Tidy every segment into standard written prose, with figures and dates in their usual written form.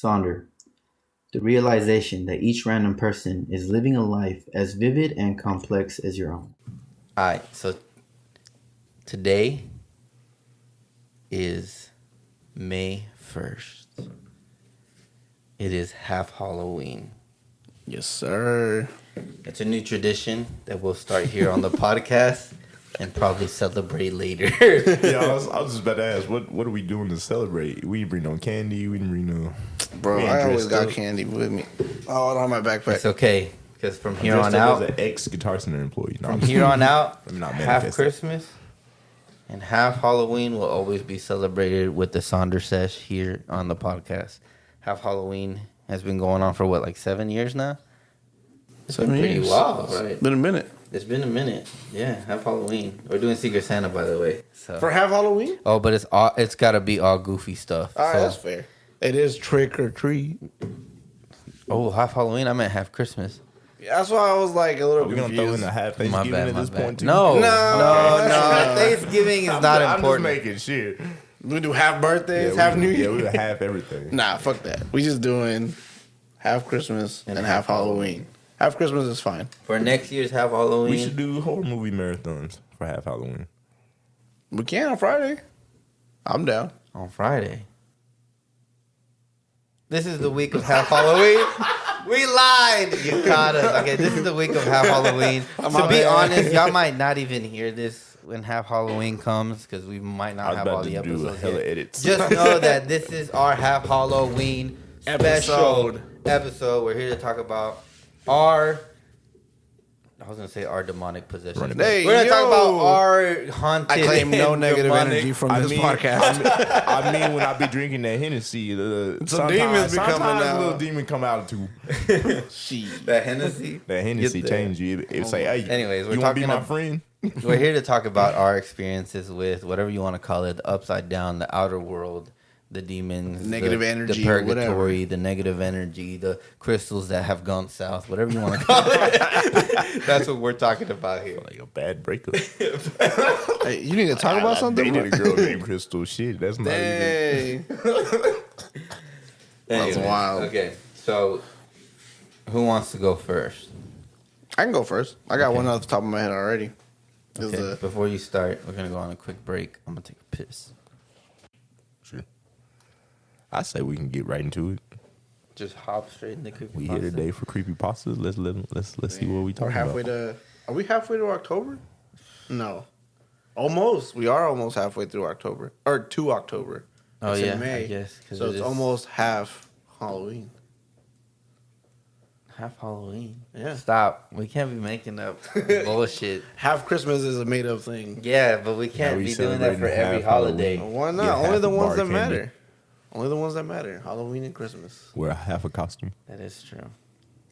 Sonder. The realization that each random person is living a life as vivid and complex as your own. All right, so today is May 1st. It is half Halloween. Yes, sir. It's a new tradition that we'll start here on the podcast and probably celebrate later. Yeah, I was just about to ask, what are we doing to celebrate? We didn't bring no candy. We didn't bring no. Bro, we ain't I always dressed got up. candy with me. Oh, on my backpack. It's okay, because from here Dressed on up out, as an ex-Guitar Center employee. No, from here on out, Let me not half manifest that. Christmas and half Halloween will always be celebrated with the Sonder Sesh here on the podcast. Half Halloween has been going on for what, like 7 years now? It's been 7 pretty years. wild, right? Been a minute. It's been a minute. Yeah, half Halloween. We're doing Secret Santa, by the way. So. For half Halloween? Oh, but it's got to be all goofy stuff. All right, So- that's fair. It is trick or treat. Oh, half Halloween? I meant half Christmas. Yeah, that's why I was like a little Are we gonna confused. throw in the half My Thanksgiving bad, at my this bad. point too? No. No. Thanksgiving is not I'm important. just making shit. We do half birthdays, Yeah, half New Yeah, Year. we would half everything. Nah, fuck that. We just doing half Christmas and half Halloween. Half Christmas is fine. For next year's half Halloween, We should do horror movie marathons for half Halloween. We can on Friday. I'm down. on Friday. This is the week of half Halloween. We lied. You caught us. Okay, this is the week of half Halloween. To be honest, y'all might not even hear this when half Halloween comes because we might I not was have all about the to do a episodes hella yet. edits. Just know that this is our half Halloween special episode. We're here to talk about our. I was gonna say our demonic possession. Running Hey, We're gonna talk about yo. our haunted. I claim no and negative demonic- energy from I this mean- podcast. I mean, when I be drinking that Hennessy, Some demons be coming sometimes out. a little demon come out too. Shit. That Hennessy. That Hennessy Get there. change you. It say, hey, Anyways, we're you want to be talking my ab- friend? We're here to talk about our experiences with whatever you want to call it, the upside down, the outer world, the demons, Negative energy the or whatever. purgatory, the negative energy, the crystals that have gone south, whatever you want to call it. That's what we're talking about here. Like a bad breakup. Hey, you need to talk about I something? dated a girl named Crystal. Shit, that's not even. Dang. That's wild. Okay, so who wants to go first? I can go first. I got Okay. one off the top of my head already. Is Okay, before you start, we're gonna go on a quick break. I'm gonna take a piss. Sure. I say we can get right into it. Just hop straight in the creepy We here today for creepy pastas. Let's see what we we're talking halfway about. Are we halfway to October? No. Almost. We are almost halfway through October. Or to October. Oh It's in yeah, May. I guess. 'Cause So it it's is almost half Halloween. half Halloween. Yeah. Stop. We can't be making up bullshit. Half Christmas is a made up thing. Yeah, but we can't we be doing that for celebrating every half holiday. Halloween. Why not? Get Only half the a ones bar that candy. matter. Only the ones that matter. Halloween and Christmas. Wear half a costume, That is true.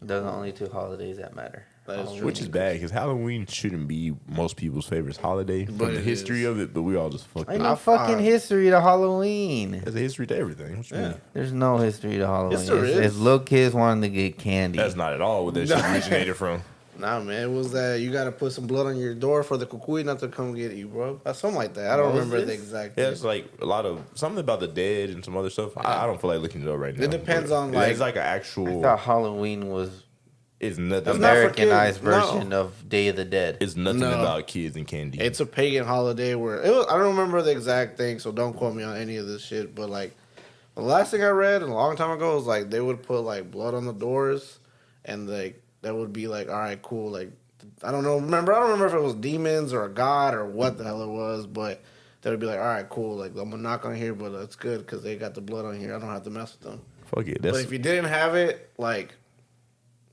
Those are the only two holidays that matter. That is Halloween true. which is and bad because Halloween shouldn't be most people's favorite holiday But from the it history is. of it. But we all just fucked Ain't it no up. fucking history to Halloween. There's a history to everything. What you Yeah. mean? There's no history to Halloween. Yes, there it's, is. it's little kids wanting to get candy. That's not at all where that shit originated from. Nah, man. It was that you got to put some blood on your door for the kukui not to come get you, bro. That's something like that. I don't remember the exact Yeah, thing. it's like a lot of something about the dead and some other stuff. I don't feel like looking it up right now. It depends But on, it's like- like an I actual. thought Halloween was It's nothing. It's not for Americanized kids, no. version of Day of the Dead. It's nothing No. about kids and candy. It's a pagan holiday where it was, I don't remember the exact thing, so don't quote me on any of this shit. But like the last thing I read a long time ago was like they would put like blood on the doors, and like that would be like, all right, cool. Like I don't know. I don't remember if it was demons or a god or what the hell it was, but they would be like, all right, cool. Like I'm gonna knock on here, but it's good because they got the blood on here. I don't have to mess with them. Fuck it. But That's if you didn't have it, like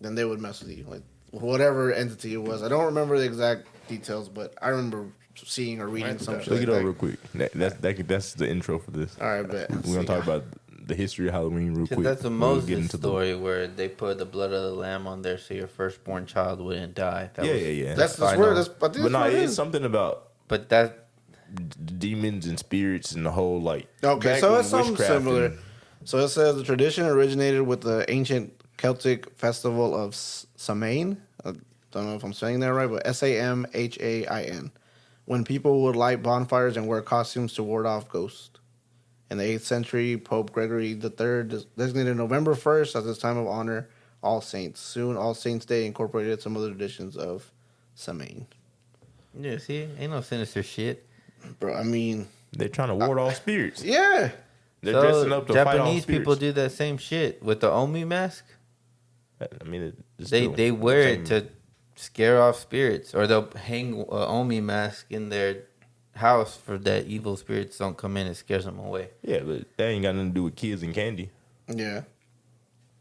then they would mess with you, like whatever entity it was. I don't remember the exact details, but I remember seeing or reading some shit. look Like it up that. real quick. That's the intro for this. All right, bet. We're gonna talk about the history of Halloween real Because quick. that's a We'll Moses get into the- story where they put the blood of the lamb on there so your firstborn child wouldn't die. That was- Yeah. That's I where know. that's. I think But no, that's what it it's is. something about But that demons and spirits and the whole like. Okay, back so when it's something witchcraft similar. and- So it says the tradition originated with the ancient Celtic festival of Samhain. I don't know if I'm saying that right, but Samhain. When people would light bonfires and wear costumes to ward off ghosts. In the 8th century, Pope Gregory III designated November 1st as his time of honor All Saints. Soon, All Saints Day incorporated some other traditions of Samhain. Yeah, see, ain't no sinister shit. Bro, I mean, They're trying to ward off spirits. yeah. They're dressing up to fight off Japanese spirits. people do that same shit with the Omi mask. I mean, it's They still they wear the it same. to scare off spirits, or they'll hang a Omi mask in their house for that evil spirits don't come in and scares them away. Yeah, but that ain't got nothing to do with kids and candy. Yeah.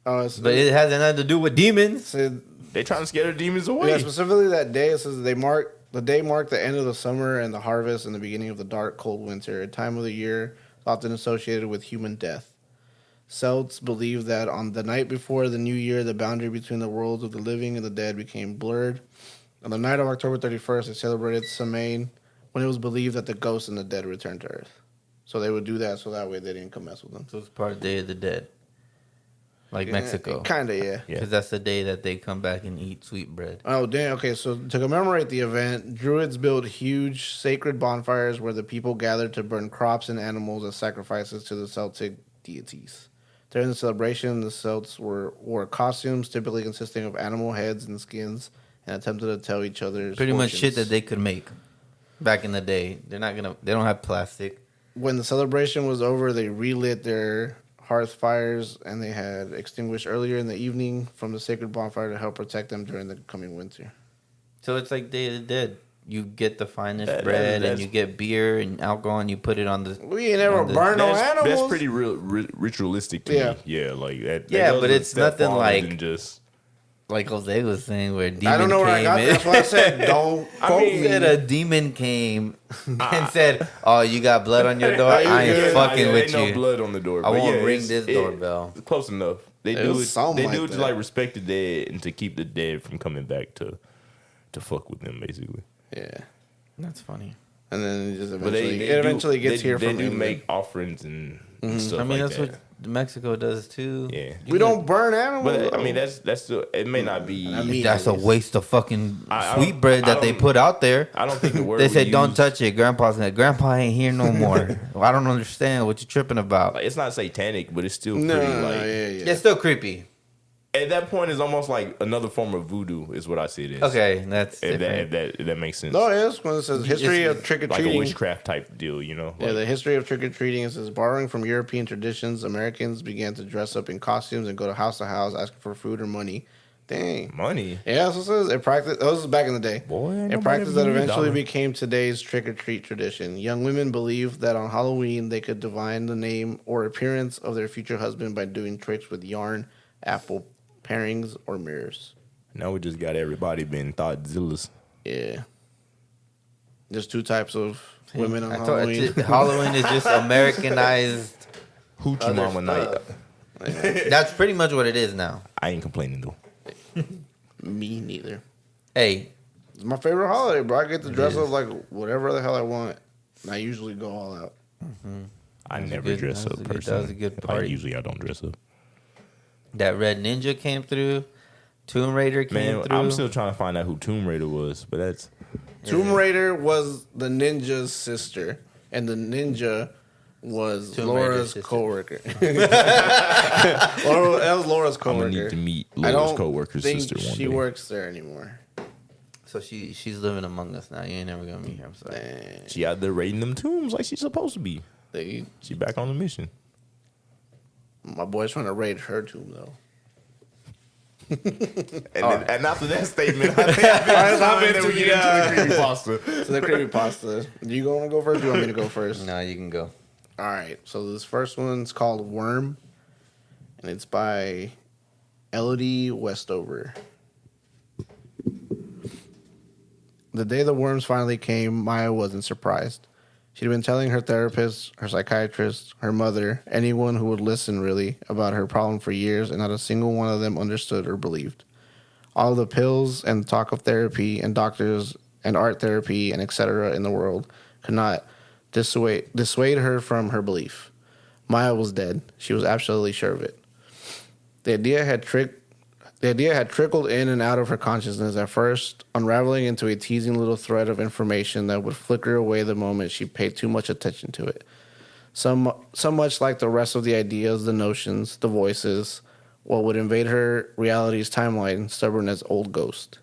But it has nothing to do with demons. They trying to scare the demons away. Yeah, specifically that day, it says the day marked the end of the summer and the harvest and the beginning of the dark, cold winter, a time of the year often associated with human death. Celts believed that on the night before the new year, the boundary between the worlds of the living and the dead became blurred. On the night of October 31st, they celebrated Samhain, when it was believed that the ghosts and the dead returned to Earth. So they would do that so that way they didn't come mess with them. So it's part of Day of the Dead, like Mexico, Kind of, yeah. because that's the day that they come back and eat sweet bread. Oh, damn. Okay, so to commemorate the event, Druids built huge sacred bonfires where the people gathered to burn crops and animals as sacrifices to the Celtic deities. During the celebration, the Celts wore costumes typically consisting of animal heads and skins and attempted to tell each other's Pretty much fortunes. shit that they could make back in the day. They don't have plastic. When the celebration was over, they relit their hearth fires and they had extinguished earlier in the evening from the sacred bonfire to help protect them during the coming winter. So it's like Day of the Dead. You get the finest That- bread that's- and you get beer and alcohol and you put it on the. We ain't never on the- burned no That's animals. pretty ritualistic to Yeah. me. Yeah, like that. Yeah, goes but a it's step nothing farther like- than just. Like Jose was saying, where a demon I don't know where I came got in. that. That's why I said don't quote He me. said a demon came and said, "Oh, you got blood on your door? I ain't good. fucking Ain't with no you. blood on the door. I but won't yeah, ring it's- this doorbell." It's close enough. They It do was it. something They like do it to that. like respect the dead and to keep the dead from coming back to fuck with them, basically. Yeah. That's funny. And then it just But eventually gets here They from do England. make offerings and stuff. I mean, like that's that. what Mexico does too. Yeah. We don't burn animals. But I though. mean, that's still. It may not be. I mean, That's a waste of fucking I sweet don't- bread I that they don't- put out there. I don't think the word They we said, "Don't use- touch it." Grandpa's like, "Grandpa ain't here no more." Well, I don't understand what you're tripping about. Like, it's not satanic, but it's still no, pretty. no, no, like yeah. It's still creepy. at that point, it's almost like another form of voodoo. Is what I see it as. Okay, that's If different. if that makes sense. No, it is when it says history of trick or Like a treating. witchcraft type deal, you know. Yeah, Like, the history of trick or treating is borrowing from European traditions. Americans began to dress up in costumes and go to house asking for food or money. Dang. money. Yeah, that's what it says. It practice. That was back in the day. Boy, ain't A nobody practice ever that give me a eventually dollar. became today's trick or treat tradition. Young women believed that on Halloween they could divine the name or appearance of their future husband by doing tricks with yarn, apple pairings, or mirrors. Now we just got everybody being thoughtzilla's. Yeah. There's two types of women on I thought Halloween. Halloween is just Americanized. Hoochie Other mama night. stuff. That's pretty much what it is now. I ain't complaining though. Me neither. Hey, It's my favorite holiday, bro. I get to dress up like whatever the hell I want. And I usually go all out. I That was a never good- dress that up was a good- personally. that was a good Like, party. usually I don't dress up. that Red Ninja came through. Tomb Raider came Man, through. I'm still trying to find out who Tomb Raider was, but that's Tomb Raider was the ninja's sister, and the ninja was Tomb Laura's Raider's sister. coworker. That was Laura's I'm gonna coworker. need to meet I Laura's don't coworker's think sister one she day. works there anymore. So she's living among us now. You ain't never gonna meet her. I'm sorry. Dang. She out there raiding them tombs like she's supposed to be. They, She back on the mission. my boy's trying to raid her tomb though. And after that statement, I think I've been to get into the creepypasta. So the creepypasta. You gonna go first? Or you want me to go first? No, you can go. All right. So this first one's called Worm, and it's by Elodie Westover. The day the worms finally came, Maya wasn't surprised. She'd been telling her therapist, her psychiatrist, her mother, anyone who would listen really, about her problem for years, and not a single one of them understood or believed. All the pills and talk of therapy and doctors and art therapy and etc. in the world could not dissuade her from her belief. Maya was dead. She was absolutely sure of it. The idea had trickled in and out of her consciousness, at first unraveling into a teasing little thread of information that would flicker away the moment she paid too much attention to it. So much like the rest of the ideas, the notions, the voices, what would invade her reality's timeline, stubborn as old ghost.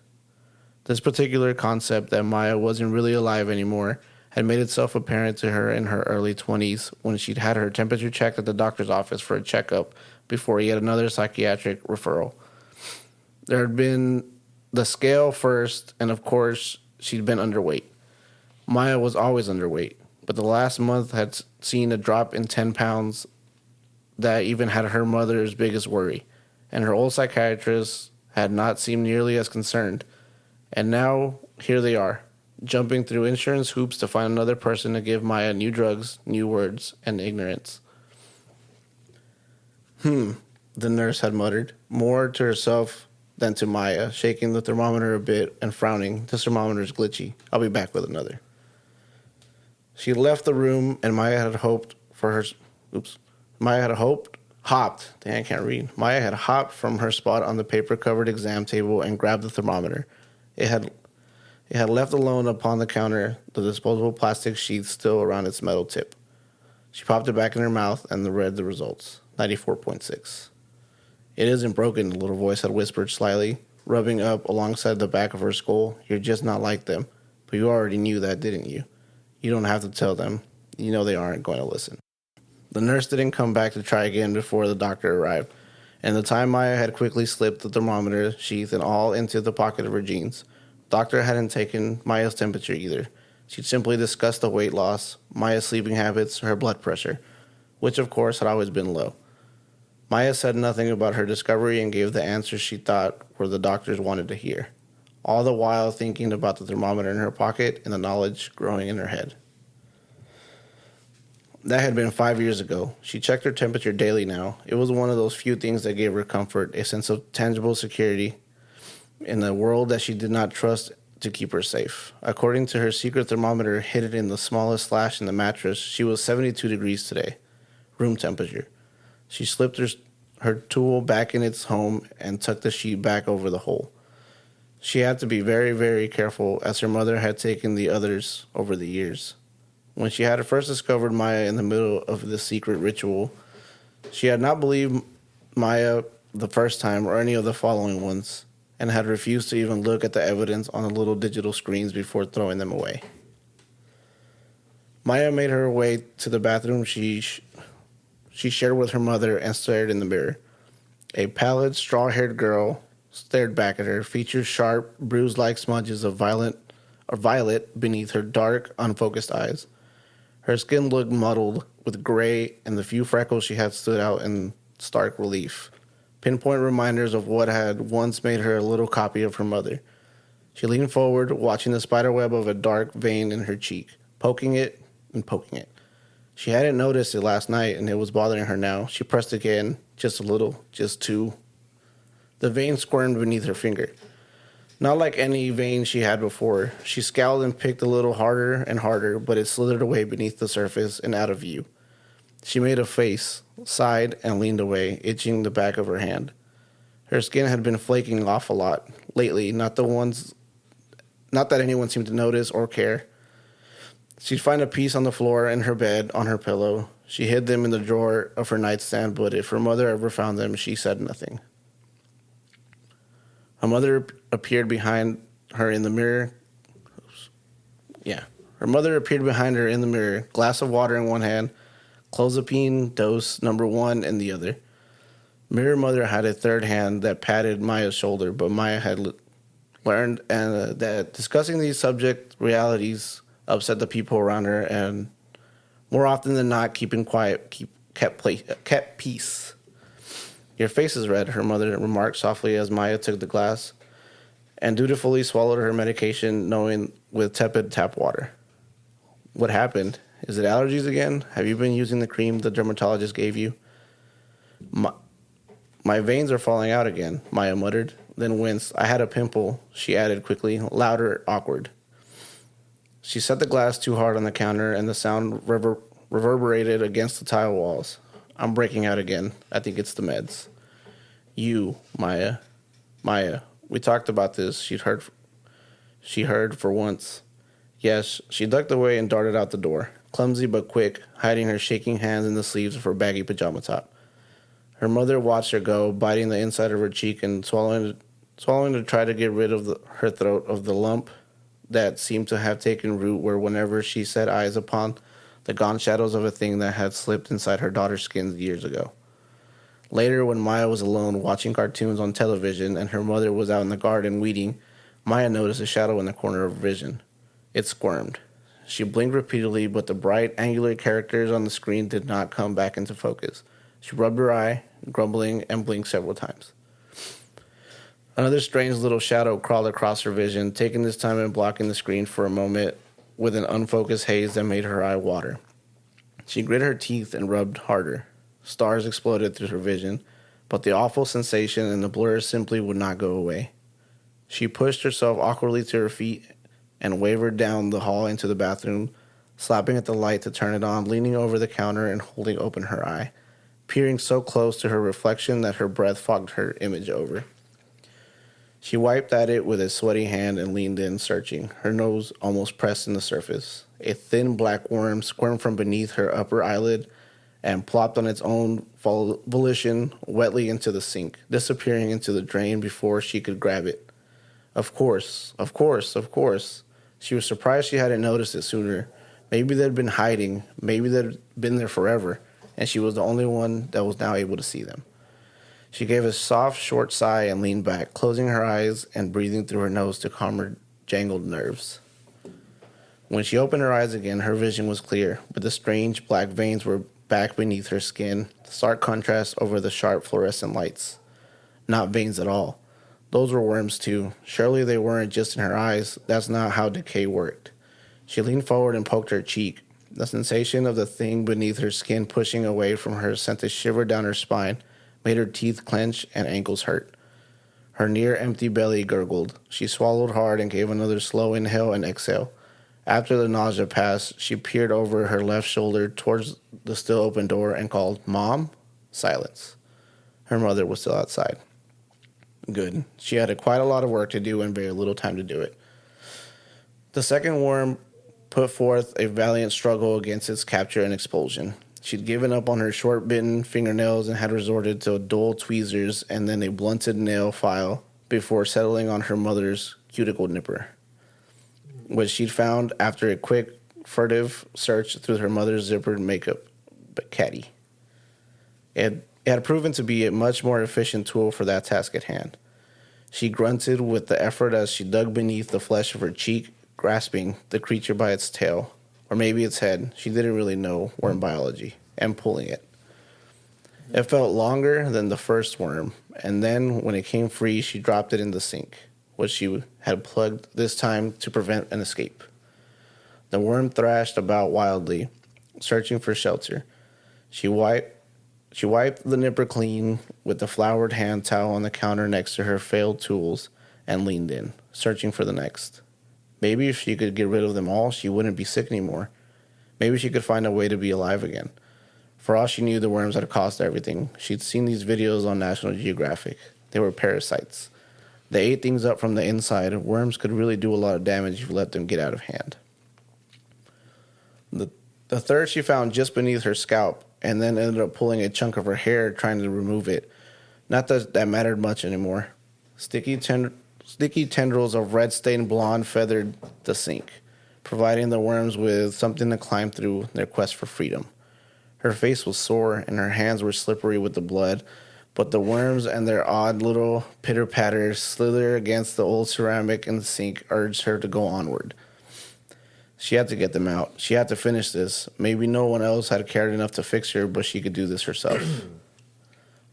This particular concept that Maya wasn't really alive anymore had made itself apparent to her in her early 20s when she'd had her temperature checked at the doctor's office for a checkup before yet another psychiatric referral. There had been the scale first, and of course, she'd been underweight. Maya was always underweight, but the last month had seen a drop in 10 pounds that even had her mother's biggest worry, and her old psychiatrist had not seemed nearly as concerned. And now, here they are, jumping through insurance hoops to find another person to give Maya new drugs, new words, and ignorance. The nurse had muttered, more to herself than to Maya, shaking the thermometer a bit and frowning. This thermometer's glitchy. I'll be back with another. She left the room, and Maya had hoped for her... Maya had hopped. Dang, I can't read. Maya had hopped from her spot on the paper-covered exam table and grabbed the thermometer. It had left alone upon the counter, the disposable plastic sheath still around its metal tip. She popped it back in her mouth and read the results. 94.6. It isn't broken, the little voice had whispered slyly, rubbing up alongside the back of her skull. You're just not like them. But you already knew that, didn't you? You don't have to tell them. You know they aren't going to listen. The nurse didn't come back to try again before the doctor arrived, and the time Maya had quickly slipped the thermometer sheath and all into the pocket of her jeans. The doctor hadn't taken Maya's temperature either. She'd simply discussed the weight loss, Maya's sleeping habits, her blood pressure, which of course had always been low. Maya said nothing about her discovery and gave the answers she thought were the doctors wanted to hear, all the while thinking about the thermometer in her pocket and the knowledge growing in her head. That had been 5 years ago. She checked her temperature daily now. It was one of those few things that gave her comfort, a sense of tangible security in a world that she did not trust to keep her safe. According to her secret thermometer hidden in the smallest slash in the mattress, she was 72 degrees today, room temperature. She slipped her tool back in its home and tucked the sheet back over the hole. She had to be very, very careful, as her mother had taken the others over the years. When she had first discovered Maya in the middle of this secret ritual, she had not believed Maya the first time or any of the following ones, and had refused to even look at the evidence on the little digital screens before throwing them away. Maya made her way to the bathroom she shared with her mother and stared in the mirror. A pallid, straw-haired girl stared back at her, features sharp, bruise-like smudges of violet beneath her dark, unfocused eyes. Her skin looked mottled with gray, and the few freckles she had stood out in stark relief, pinpoint reminders of what had once made her a little copy of her mother. She leaned forward, watching the spiderweb of a dark vein in her cheek, poking it and poking it. She hadn't noticed it last night, and it was bothering her now. She pressed again, just a little, just two. The vein squirmed beneath her finger. Not like any vein she had before. She scowled and picked a little harder and harder, but it slithered away beneath the surface and out of view. She made a face, sighed, and leaned away, itching the back of her hand. Her skin had been flaking off a lot lately, not that anyone seemed to notice or care. She'd find a piece on the floor in her bed, on her pillow. She hid them in the drawer of her nightstand, but if her mother ever found them, she said nothing. Her mother appeared behind her in the mirror. Her mother appeared behind her in the mirror, glass of water in one hand, clozapine dose number 1 in the other. Mirror mother had a third hand that patted Maya's shoulder, but Maya had learned that discussing these subject realities upset the people around her, and more often than not, keeping quiet kept peace. Your face is red, her mother remarked softly as Maya took the glass and dutifully swallowed her medication, knowing with tepid tap water. What happened? Is it allergies again? Have you been using the cream the dermatologist gave you? My veins are falling out again, Maya muttered, then winced. I had a pimple, she added quickly, louder, awkward. She set the glass too hard on the counter, and the sound reverberated against the tile walls. I'm breaking out again. I think it's the meds. You, Maya. Maya, we talked about this. She heard for once. Yes, she ducked away and darted out the door, clumsy but quick, hiding her shaking hands in the sleeves of her baggy pajama top. Her mother watched her go, biting the inside of her cheek and swallowing to try to get rid of her throat of the lump that seemed to have taken root where whenever she set eyes upon the gaunt shadows of a thing that had slipped inside her daughter's skin years ago. Later, when Maya was alone watching cartoons on television and her mother was out in the garden weeding, Maya noticed a shadow in the corner of her vision. It squirmed. She blinked repeatedly, but the bright, angular characters on the screen did not come back into focus. She rubbed her eye, grumbling, and blinked several times. Another strange little shadow crawled across her vision, taking this time and blocking the screen for a moment with an unfocused haze that made her eye water. She grit her teeth and rubbed harder. Stars exploded through her vision, but the awful sensation and the blur simply would not go away. She pushed herself awkwardly to her feet and wavered down the hall into the bathroom, slapping at the light to turn it on, leaning over the counter and holding open her eye, peering so close to her reflection that her breath fogged her image over. She wiped at it with a sweaty hand and leaned in, searching, her nose almost pressed in the surface. A thin black worm squirmed from beneath her upper eyelid and plopped on its own volition wetly into the sink, disappearing into the drain before she could grab it. Of course. She was surprised she hadn't noticed it sooner. Maybe they'd been hiding, maybe they'd been there forever, and she was the only one that was now able to see them. She gave a soft, short sigh and leaned back, closing her eyes and breathing through her nose to calm her jangled nerves. When she opened her eyes again, her vision was clear, but the strange black veins were back beneath her skin, stark contrast over the sharp fluorescent lights. Not veins at all. Those were worms too. Surely they weren't just in her eyes. That's not how decay worked. She leaned forward and poked her cheek. The sensation of the thing beneath her skin pushing away from her sent a shiver down her spine, made her teeth clench and ankles hurt. Her near-empty belly gurgled. She swallowed hard and gave another slow inhale and exhale. After the nausea passed, she peered over her left shoulder towards the still open door and called, "Mom?" Silence. Her mother was still outside. Good. She had quite a lot of work to do and very little time to do it. The second worm put forth a valiant struggle against its capture and expulsion. She'd given up on her short-bitten fingernails and had resorted to dull tweezers and then a blunted nail file before settling on her mother's cuticle nipper, which she'd found after a quick, furtive search through her mother's zippered makeup caddy. It had proven to be a much more efficient tool for that task at hand. She grunted with the effort as she dug beneath the flesh of her cheek, grasping the creature by its tail, or maybe its head, she didn't really know worm biology, and pulling it. It felt longer than the first worm, and then when it came free, she dropped it in the sink, which she had plugged this time to prevent an escape. The worm thrashed about wildly, searching for shelter. She wiped the nipper clean with the flowered hand towel on the counter next to her failed tools and leaned in, searching for the next. Maybe if she could get rid of them all, she wouldn't be sick anymore. Maybe she could find a way to be alive again. For all she knew, the worms had cost everything. She'd seen these videos on National Geographic. They were parasites. They ate things up from the inside. Worms could really do a lot of damage if you let them get out of hand. The third she found just beneath her scalp, and then ended up pulling a chunk of her hair trying to remove it. Not that that mattered much anymore. Sticky tendrils of red-stained blonde feathered the sink, providing the worms with something to climb through their quest for freedom. Her face was sore, and her hands were slippery with the blood, but the worms and their odd little pitter-patters slither against the old ceramic in the sink urged her to go onward. She had to get them out. She had to finish this. Maybe no one else had cared enough to fix her, but she could do this herself.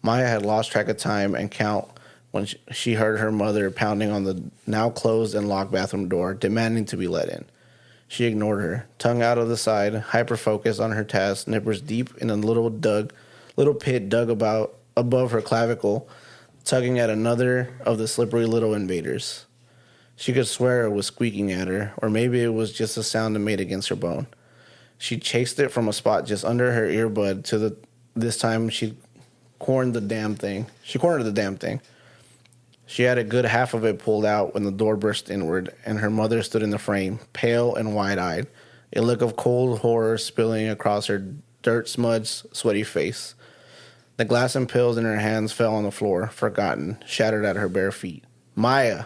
Maya had lost track of time and count when she heard her mother pounding on the now closed and locked bathroom door, demanding to be let in. She ignored her, tongue out of the side, hyper-focused on her task, nippers deep in a little pit dug about above her clavicle, tugging at another of the slippery little invaders. She could swear it was squeaking at her, or maybe it was just a sound it made against her bone. She chased it from a spot just under her earbud this time she cornered the damn thing. She had a good half of it pulled out when the door burst inward, and her mother stood in the frame, pale and wide-eyed, a look of cold horror spilling across her dirt-smudged, sweaty face. The glass and pills in her hands fell on the floor, forgotten, shattered at her bare feet. Maya!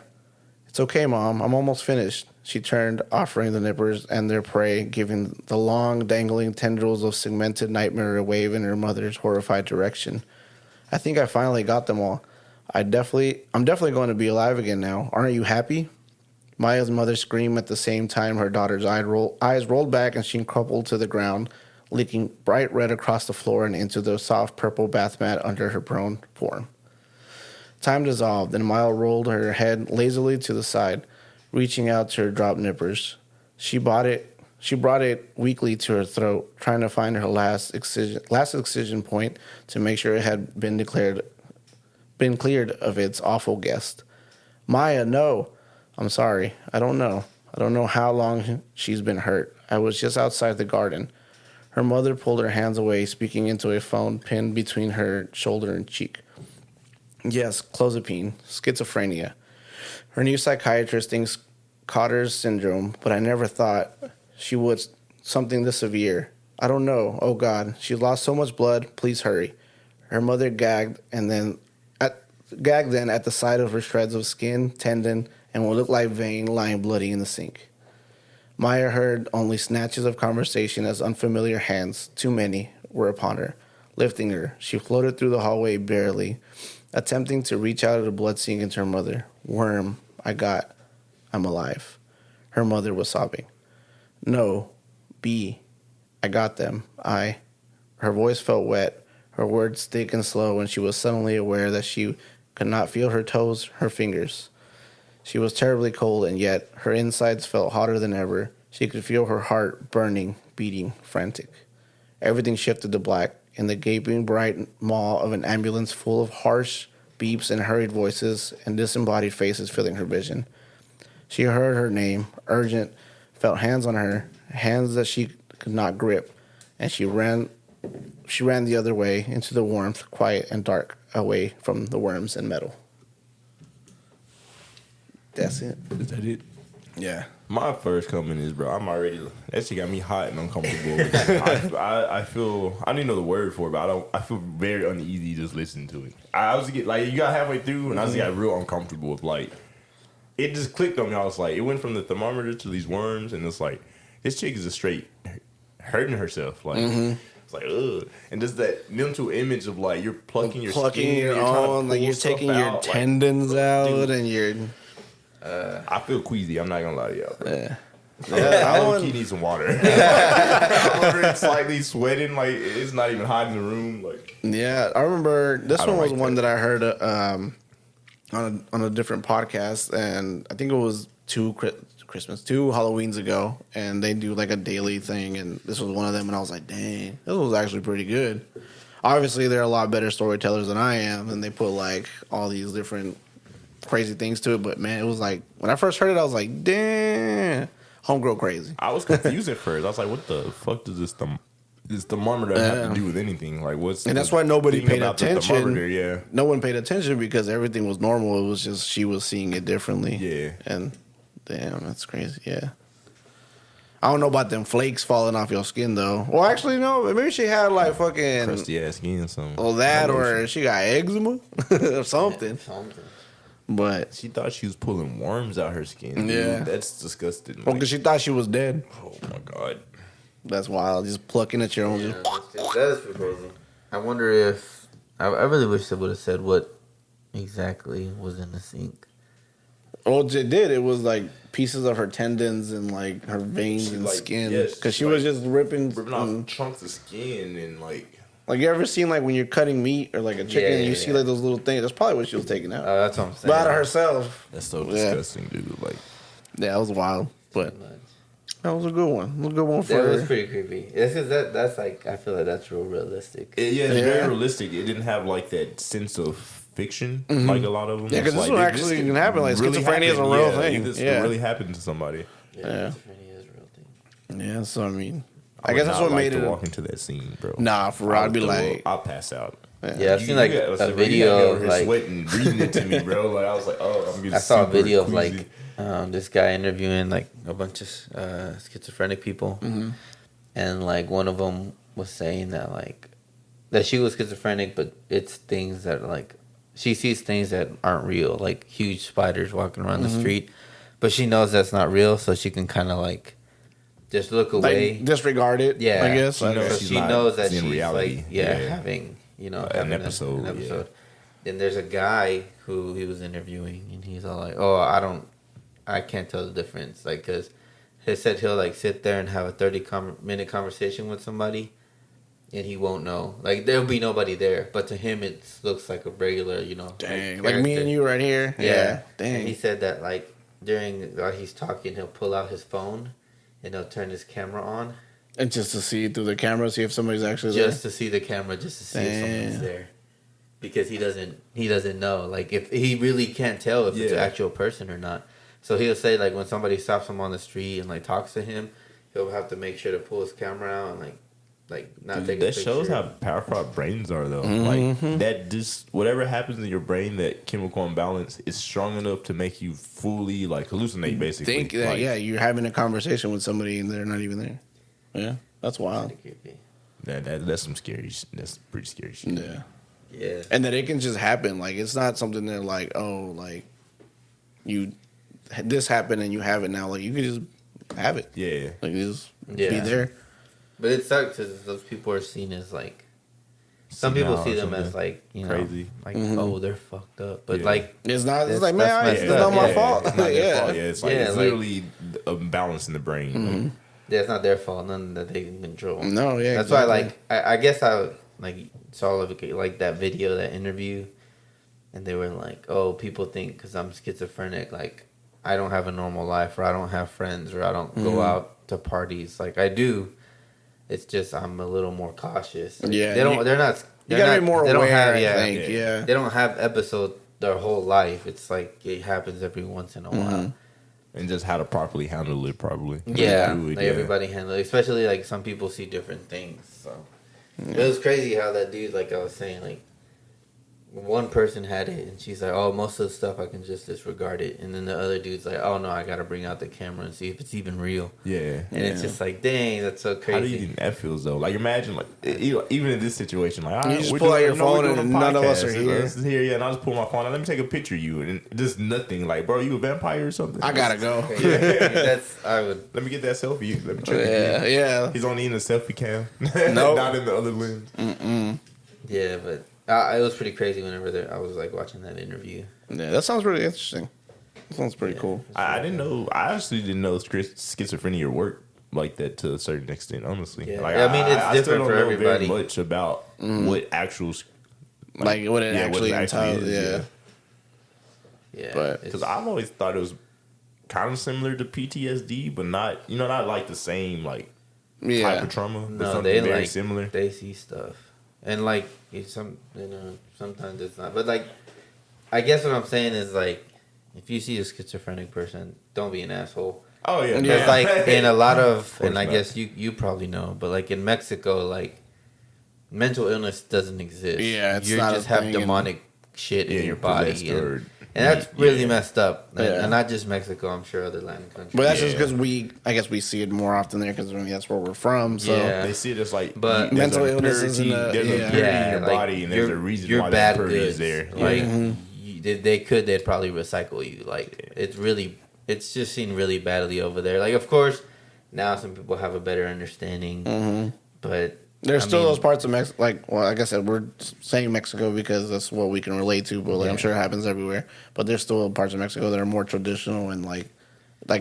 It's okay, Mom. I'm almost finished. She turned, offering the nippers and their prey, giving the long, dangling tendrils of segmented nightmare a wave in her mother's horrified direction. I think I finally got them all. I'm definitely going to be alive again now. Aren't you happy? Maya's mother screamed at the same time her daughter's eyes rolled back and she crumpled to the ground, leaking bright red across the floor and into the soft purple bath mat under her prone form. Time dissolved, and Maya rolled her head lazily to the side, reaching out to her dropped nippers. She brought it weakly to her throat, trying to find her last excision point to make sure it had been cleared of its awful guest. Maya, no. I'm sorry. I don't know. I don't know how long she's been hurt. I was just outside the garden. Her mother pulled her hands away, speaking into a phone pinned between her shoulder and cheek. Yes, clozapine, schizophrenia. Her new psychiatrist thinks Cotter's syndrome, but I never thought she would something this severe. I don't know. Oh, God. She's lost so much blood. Please hurry. Her mother gagged then at the sight of her shreds of skin, tendon, and what looked like vein lying bloody in the sink. Maya heard only snatches of conversation as unfamiliar hands, too many, were upon her. Lifting her, she floated through the hallway barely, attempting to reach out of the blood sink into her mother. Worm, I'm alive. Her mother was sobbing. No, I got them. Her voice felt wet, her words thick and slow, and she was suddenly aware that she could not feel her toes, her fingers. She was terribly cold, and yet her insides felt hotter than ever. She could feel her heart burning, beating, frantic. Everything shifted to black, in the gaping bright maw of an ambulance full of harsh beeps and hurried voices and disembodied faces filling her vision. She heard her name, urgent, felt hands on her, hands that she could not grip, and she ran the other way into the warmth, quiet and dark, away from the worms and metal. That's it. Is that it? Yeah. My first comment is, bro, that shit got me hot and uncomfortable. I feel, I don't even know the word for it, but I feel very uneasy just listening to it. I was you got halfway through and I just got real uncomfortable with it just clicked on me. I was like, it went from the thermometer to these worms and it's like, this chick is just straight hurting herself. It's like, ugh. And just that mental image of you're plucking your skin, your you're trying to own, you're taking your out, tendons out, dude, and you're. I feel queasy. I'm not gonna lie to y'all. Bro. Yeah, I low-key need some water. I'm already slightly sweating. It's not even hot in the room. Yeah, I remember this I one don't was like one that. that I heard on a different podcast, and I think it was two Halloweens ago, and they do a daily thing, and this was one of them, and I was like, dang, this was actually pretty good. Obviously, they're a lot better storytellers than I am, and they put all these different crazy things to it, but man, it was when I first heard it, I was like, damn, homegirl crazy. I was confused at first. I was like, what the fuck does this thermometer have to do with anything? And that's why nobody thing paid about the attention. thermometer? Yeah. No one paid attention because everything was normal. It was just she was seeing it differently. Yeah. And damn, that's crazy. Yeah. I don't know about them flakes falling off your skin though. Well, actually, no. Maybe she had fucking Crusty ass skin or something. or that, or she got eczema or something. But She thought she was pulling worms out her skin. Yeah. Dude, that's disgusting. because she thought she was dead. Oh my god. That's wild. Just plucking at your own. Yeah, that is pretty crazy. I wonder if I really wish they would have said what exactly was in the sink. Well, it did. It was pieces of her tendons and her veins She, and skin. yes, Because she like, was just ripping off chunks of skin and you ever seen when you're cutting meat or a chicken Yeah, and you yeah, see yeah. those little things? That's probably what she was taking out. That's what I'm saying. But out of herself. that's so Yeah. disgusting, dude. Yeah, that was wild. But that was a good one. It was a good one for That was pretty creepy. It's because that's I feel like that's real realistic. It's Yeah. very realistic. It didn't have that sense of fiction like a lot of them. Yeah, 'cause this one actually can happen. Schizophrenia is a real thing. This Yeah. really happened to somebody. Yeah. Schizophrenia is a real thing. Yeah, so I I guess that's what made to it. walk into that scene, bro. Nah, for real, I'd be I'll pass out. Yeah, I've seen like a video of like sweating, reading it to me, bro. Like I was like, oh, I'm getting. I saw a super video of queasy. like this guy interviewing like a bunch of schizophrenic people, and like one of them was saying that like that she was schizophrenic, but it's things that like she sees things that aren't real, like huge spiders walking around the street, but she knows that's not real, so she can kind of like just look away, Like disregard it. yeah, I guess. She knows so she's she not knows that in she's reality. like Yeah. having An having episode, an yeah. episode. Then there's a guy who he was interviewing, and he's all like, "Oh, I can't tell the difference." Like, cause he said he'll like sit there and have a 30-minute conversation with somebody, and he won't know. Like, there'll be nobody there, but to him, it looks like a regular, Dang. Like me and you right here. Yeah. Dang. And he said that like while he's talking, he'll pull out his phone, and he'll turn his camera on, And just to see through the camera, see if somebody's actually just to see the camera, just to see if someone's there. Because he doesn't know, like if he really can't tell if it's an actual person or not. So he'll say like when somebody stops him on the street and like talks to him, he'll have to make sure to pull his camera out and like not Dude, take a that picture. shows how powerful our brains are, though. Like that, just whatever happens in your brain, that chemical imbalance is strong enough to make you fully like hallucinate. Basically, think that like, you're having a conversation with somebody and they're not even there. Yeah, that's wild. Pretty creepy. that's some scary. That's pretty scary shit. Yeah, Yeah. and that it can just happen. Like it's not something that like like this happened and you have it now. Like you can just have it. Yeah, Like just Yeah. be there. But it sucks because those people are seen as like some people see them as like crazy. like oh they're fucked up, but like It's not. It's That's- like man, that's it's messed not up. my Yeah. fault. It's not their Yeah. fault. Yeah, it's like Yeah, it's like- literally a balance in the brain. yeah, it's not their fault, none that they can control. No, yeah, that's exactly. why like I guess I like saw like that video, that interview, and they were like, oh, people think because I'm schizophrenic, like I don't have a normal life, or I don't have friends, or I don't go out to parties. Like I do. It's just I'm a little more cautious. Like, Yeah, they don't. They're not. You they're gotta not- be more they don't aware. have- I think. Yeah. They don't have episode their whole life. It's like it happens every once in a while. And just how to properly handle it, probably. Yeah, Do it, like everybody handle it. Especially like some people see different things. So it was crazy how that dude, like I was saying, like one person had it and she's like, oh, most of the stuff I can just disregard it, and then the other dude's like, oh no, I gotta bring out the camera and see if it's even real. Yeah. And it's just like, dang, that's so How do you crazy. think that feels though? Like imagine, like even in this situation, like all You right, just we're pull out doing- your no, we're phone doing and a none of us podcast. are here. Us is here, yeah, and I'll just pull my phone out. Let me take a picture of you, and just nothing. Like, bro, you a vampire or something? I gotta go. That's I would. Let me get that selfie. Let me check. Yeah, yeah. He's only in the selfie cam, Nope. not in the other lens. Yeah, but it was pretty crazy whenever I was like watching that interview. Yeah, that sounds really interesting. That sounds pretty cool. I didn't know. I actually didn't know schizophrenia worked like that to a certain extent. Honestly, Yeah. like, I mean, it's still different don't for know everybody. Very much about what actual, Like what it actually entails. is, Yeah. Yeah, But- because I've always thought it was kind of similar to PTSD, but not not like the same like type Yeah. of trauma, but no, something they very like similar. they see stuff, and like sometimes it's not. But like, I guess what I'm saying is like, if you see a schizophrenic person, don't be an asshole. Oh yeah, Because like in a lot of, and I not. guess you probably know, but like in Mexico, like mental illness doesn't exist. Yeah, it's you not a just have thing, and- demonic shit in Yeah, your body, possessed and, or- and that's really yeah. messed up. And, Yeah. and not just Mexico, I'm sure other Latin countries. But that's just Yeah. because I guess we see it more often there because that's where we're from. So Yeah. They see it as like, But- there's Mental a illness purity- isn't a- there's yeah. a purity in yeah, your like, body, and there's a reason why that purity is there. Like Mm-hmm. they'd probably recycle you. Like it's just seen really badly over there. Like of course now some people have a better understanding, but there's I still mean, those parts of Mexico. Like, well, like I said, we're saying Mexico because that's what we can relate to. But like, I'm Yeah. sure it happens everywhere. But there's still parts of Mexico that are more traditional and like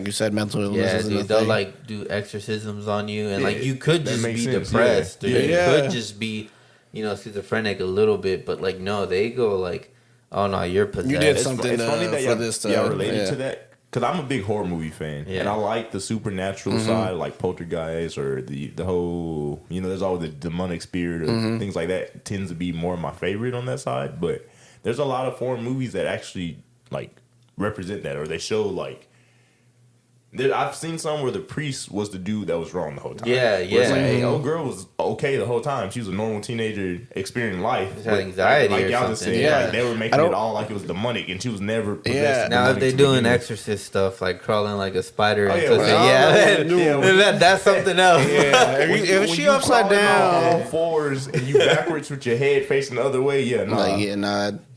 you said, mental illness Yeah, isn't a dude, they'll thing. like do exorcisms on you, and Yeah, like you could that just makes be sense, depressed, yeah. or you Yeah. could just be, schizophrenic a little bit, but like no, they go like, oh no, you're possessed. You did It's, something it's funny that for y'all, this y'all to- related yeah. to that. Because I'm a big horror movie fan, Yeah. and I like the supernatural side, like Poltergeist or the whole, there's always the demonic spirit or things like that tends to be more of my favorite on that side. But there's a lot of foreign movies that actually like represent that, or they show like I've seen some where the priest was the dude that was wrong the whole time. Yeah, Where it's yeah. like, hey, old girl was okay the whole time. She was a normal teenager experiencing life. Just had anxiety like or y'all just something. said, Yeah. like they were I making don't- it all like it was demonic, and she was never possessed. Yeah. of Now if demonic they to doing begin with. exorcist stuff like crawling like a spider Oh, and yeah, pussy, well, yeah, that's something else. Yeah, When if you she upside crawling on all down, fours and you backwards with your head facing the other way, yeah, nah, like you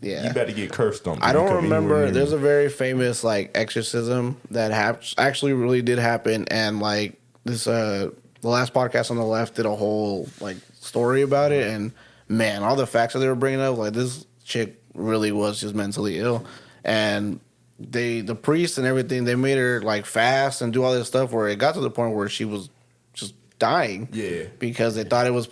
yeah. better get cursed on. I don't remember. There's a very famous like exorcism that actually really did happen, and like this the last podcast on the left did a whole like story about it, and man, all the facts that they were bringing up, like this chick really was just mentally ill, and the priest and everything, they made her like fast and do all this stuff where it got to the point where she was just dying, because they thought it was.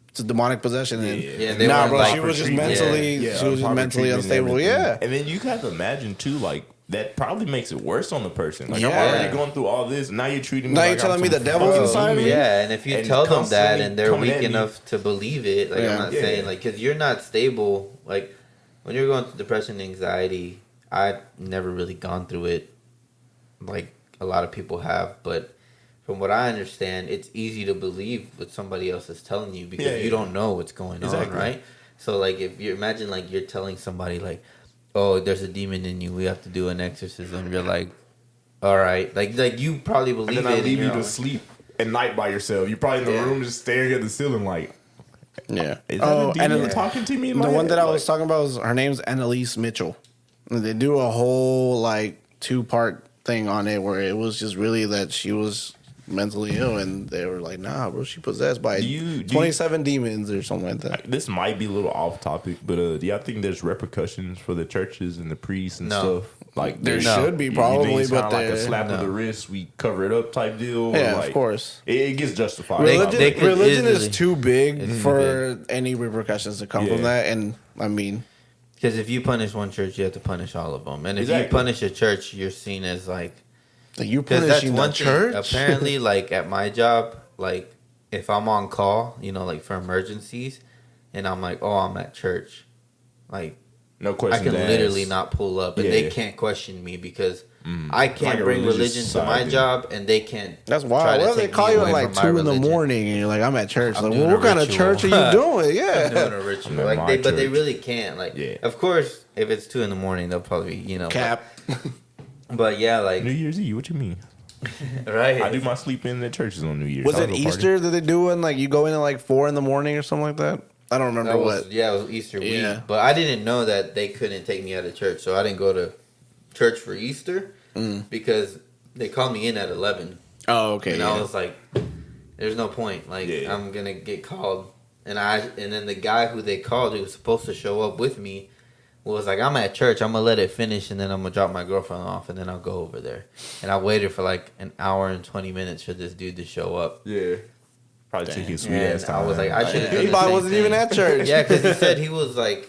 It's a demonic possession, and they nah, weren't, bro, like, she was just treatment. mentally, Yeah, she was just proper mentally treatment and unstable. everything. Yeah, And then you have to imagine too, like that probably makes it worse on the person. Like I'm Yeah. already going through all this. Now you're treating me. Now like you're telling I'm me some the devil's fucking inside of me? demon. Yeah, and if you And tell them that constantly and they're coming weak at me. enough to believe it, like Yeah. I'm not Yeah. saying like because you're not stable. Like when you're going through depression, and anxiety, I've never really gone through it, like a lot of people have. But from what I understand, it's easy to believe what somebody else is telling you because you don't know what's going on, right? So like if you imagine like you're telling somebody like, oh, there's a demon in you, we have to do an exorcism. You're like, all right, like you probably believe And then it. I leave and you you're to all- sleep at night by yourself. You're probably in the Yeah. room just staring at the ceiling like, yeah. is that a demon then talking to me? In the my one head? that I Like, was talking about was her name's Annalise Mitchell. And they do a whole like 2-part thing on it where it was just really that she was mentally ill, and they were like, nah, bro, she possessed by Do you- 27 demons or something like that. This might be a little off topic, but do y'all think there's repercussions for the churches and the priests and No. stuff? Like There No. should be you probably, think it's but kinda like a there- slap of no. the wrist, we cover it up type deal. Or Yeah, like, of course. it gets justified. Religion, they could religion easily- is too big It's too for any repercussions to come Yeah. from that, and I mean, Because if you punish one church, you have to punish all of them. And if Exactly. you punish a church, you're seen as like you because that's punishing one the thing. church. Apparently, like at my job, like if I'm on call, like for emergencies, and I'm like, oh, I'm at church, like No I questions can asked. literally not pull up, and Yeah. they can't question me because I can't Like a bring religious religion to side my thing. job, and they can't. That's try wild. to What if they take call me you at away like from my 2 in the religion. morning and you're like, I'm at church? I'm Like, doing well, a what kind of ritual. church are you doing? I'm Yeah. doing a ritual, I'm at like my but they church. really can't. Like, Yeah. of course, if it's 2 in the morning, they'll probably Cap. But yeah, like New Year's Eve. What you mean? right. I do my sleep in the churches on New Year's. Was I'll it go party. Easter that they do when like you go in at like 4 in the morning or something like that? I don't remember That was, what. yeah, it was Easter week. Yeah. But I didn't know that they couldn't take me out of church, so I didn't go to church for Easter because they called me in at 11. Oh, okay. And Yeah. I was like, there's no point. Like, Yeah. I'm going to get called. And then the guy who they called, who was supposed to show up with me, was like, I'm at church. I'm going to let it finish, and then I'm going to drop my girlfriend off, and then I'll go over there. And I waited for like an hour and 20 minutes for this dude to show up. Yeah. Probably take his sweet And ass time. I was like, I should have done He the probably same wasn't thing. even at church. Yeah, because he said he was like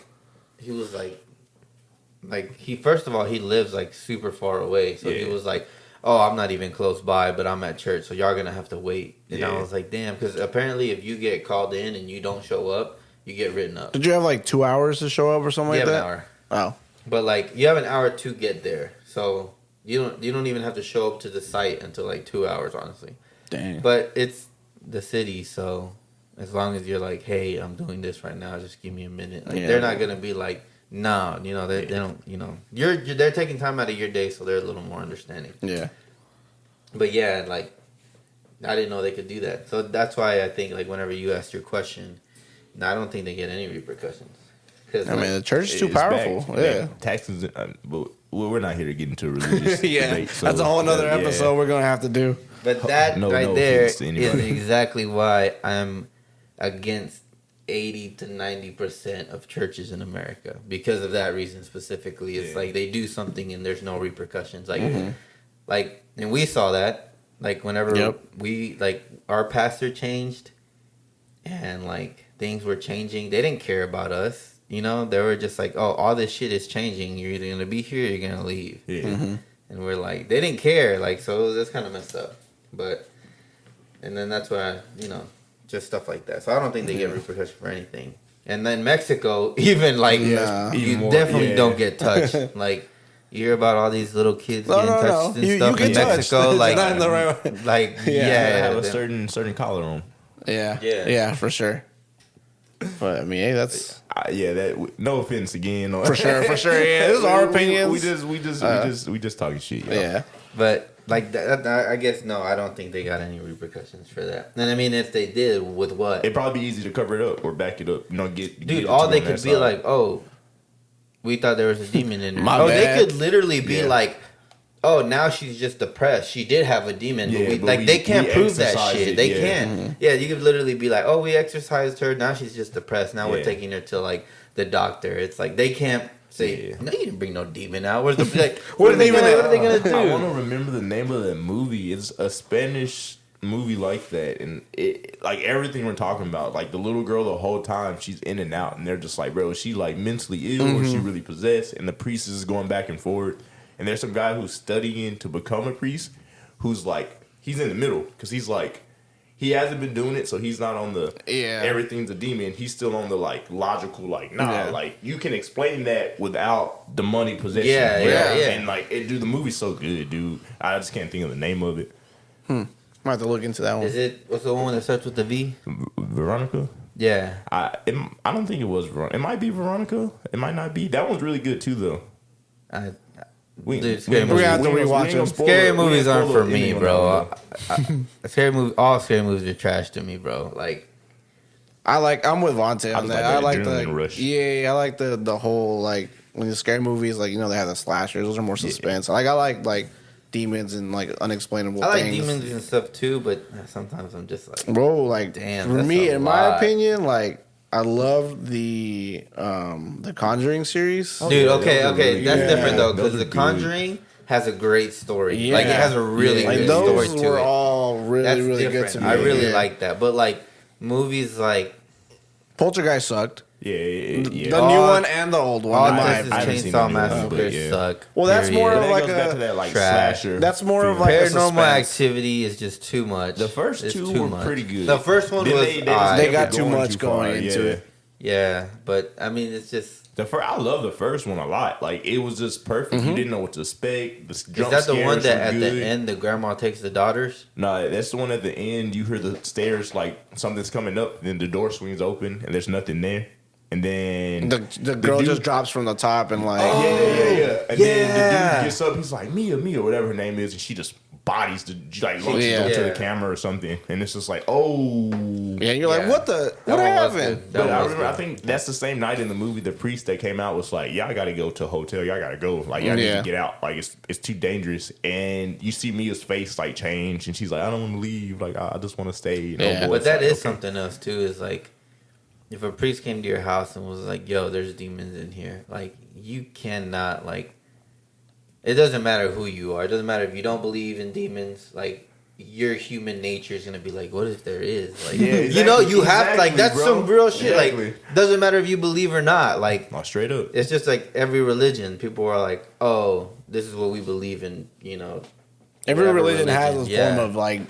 he first of all he lives like super far away, so he Yeah. was like, oh, I'm not even close by, but I'm at church, so y'all gonna have to wait. And I Yeah. was like, damn, because apparently if you get called in and you don't show up, you get written up. Did you have like 2 hours to show up or something You like have that? an hour, Oh. but like you have an hour to get there, so you don't even have to show up to the site until like 2 hours, honestly. Dang. But it's the city, so as long as you're like, hey, I'm doing this right now, just give me a minute. Like Yeah. they're not gonna be like, nah, they don't, they're taking time out of your day, so they're a little more understanding. Yeah. But yeah, like I didn't know they could do that, so that's why I think like whenever you ask your question, I don't think they get any repercussions. Cause I mean, the church is too It's powerful. back. Yeah. Taxes, but we're not here to get into religious Yeah. debate, so, That's a whole nother yeah. episode we're going to have to do. but that No- right no there offense to is anybody. exactly why I'm against 80 to 90% of churches in America because of that reason specifically. It's Yeah. like they do something and there's no repercussions. Like, and we saw that like whenever Yep. we like our pastor changed and like things were changing. They didn't care about us. They were just like, oh, all this shit is changing. You're either gonna be here or you're gonna leave. Yeah. And we're like, they didn't care. Like, so that's kind of messed up. But, and then that's why, just stuff like that. So I don't think they get repercussions for anything. And then Mexico, even like, Nah. you Even more, definitely yeah. don't get touched. Like, You hear about all these little kids No, getting no, touched no. and You stuff get in touched. Mexico, It's like not in the right way. like Yeah. yeah, have a them- certain color on. Yeah. Yeah. Yeah, for sure. But I mean, hey, that's Yeah, that. No offense again. for sure. Yeah, this is our opinions. We just talking shit. Y'all. Yeah. but like that, I guess no, I don't think they got any repercussions for that. And I mean, if they did, with what? It'd probably be easy to cover it up or back it up. You know, get Dude, it all to they be on could that be side. like, oh, we thought there was a demon in her. My oh, bad. they could literally be Yeah. like, oh, now she's just depressed. She did have a demon, Yeah, but, but they can't we prove that exorcised shit. it, They yeah. can't. Yeah, you could literally be like, oh, we exorcised her. Now she's just depressed. Now we're Yeah. taking her to like the doctor. It's like they can't say, Yeah. no, you didn't bring no demon out. Where's the like? What are they What gonna- are they gonna do? I want to remember the name of that movie. It's a Spanish movie like that, and it like everything we're talking about. Like the little girl, the whole time she's in and out, and they're just like, bro, is she like mentally ill or is she really possessed? And the priest is going back and forth. And there's some guy who's studying to become a priest, who's like he's in the middle because he's like. He hasn't been doing it, so he's not on the everything's a demon. He's still on the like logical, like like you can explain that without the money possession. Yeah, you know? yeah. And like, dude, the movie's so good, dude. I just can't think of the name of it. Might have to look into that one. Is it? What's the one that starts with the V? Veronica. Yeah. I don't think it was Veronica. It might be Veronica. It might not be. That one's really good too, though. Dude, scary We're gonna have to ain't rewatch gonna them. spoil Scary it. We ain't movies aren't spoil for the me, ending on bro. that one, All scary movies are trash to me, bro. Like, I'm with Vontae I on just that. like I that like adrenaline rush. I like the whole like when the scary movies, like, you know, they have the slashers, those are more suspense. Like I like demons and like unexplainable I like things. demons and stuff too, but sometimes I'm just like, Bro, like Damn, for that's me, a in my lot. opinion, like I love the Conjuring series. dude, yeah, okay, those are okay, really that's good. different though, Yeah, those because are The good. Conjuring has a great story. Yeah. Like, it has a really like good those story to were it. all really That's really different. good to me. I really Yeah. like that, but like movies like Poltergeist sucked. Yeah. The new one and the old one. All in my Texas I haven't seen Chainsaw the new one, Massacre but yeah. suck. Well, that's more period. of But that like goes back a to that like trash. slasher. That's more of feel. like a Paranormal suspense. Activity is just too much. The first It's two too were much. pretty good. The first one Then was just odd. They kept got it too going much far, going into yeah. it. Yeah, but I mean, it's just. I love the first one a lot. Like it was just perfect. You didn't know what to expect. The Is jump that the one scares that were at the good. end the grandma takes the daughters? No, that's the one at the end. You hear the stairs like something's coming up, then the door swings open and there's nothing there, and then The girl dude- just drops from the top and like yeah. And then the Yeah. dude gets up. He's like Mia, whatever her name is, and she just bodies the like launches Yeah. onto the Yeah. camera or something, and it's just like oh. yeah, you're like, Yeah. what the That what one was happened? good. That But one I was remember, I good. think that's the same night in the movie. The priest that came out was like, "Y'all got to go to a hotel. Y'all got to go. Like, y'all need Yeah. to get out. Like, it's too dangerous." And you see Mia's face like change, and she's like, "I don't want to leave. Like, I just want to stay." You know, Yeah. boy, But it's that like, is okay. something else too. Is like, if a priest came to your house and was like, "Yo, there's demons in here," like you cannot like. It doesn't matter who you are. It doesn't matter if you don't believe in demons. Like, your human nature is gonna be like, what if there is? Like, Yeah, you know, you have exactly, like that's bro. some real shit. Exactly. Like, doesn't matter if you believe or not. Like, No, straight up. it's just like every religion. People are like, oh, this is what we believe in. You know, Every whatever religion has a religion. form of like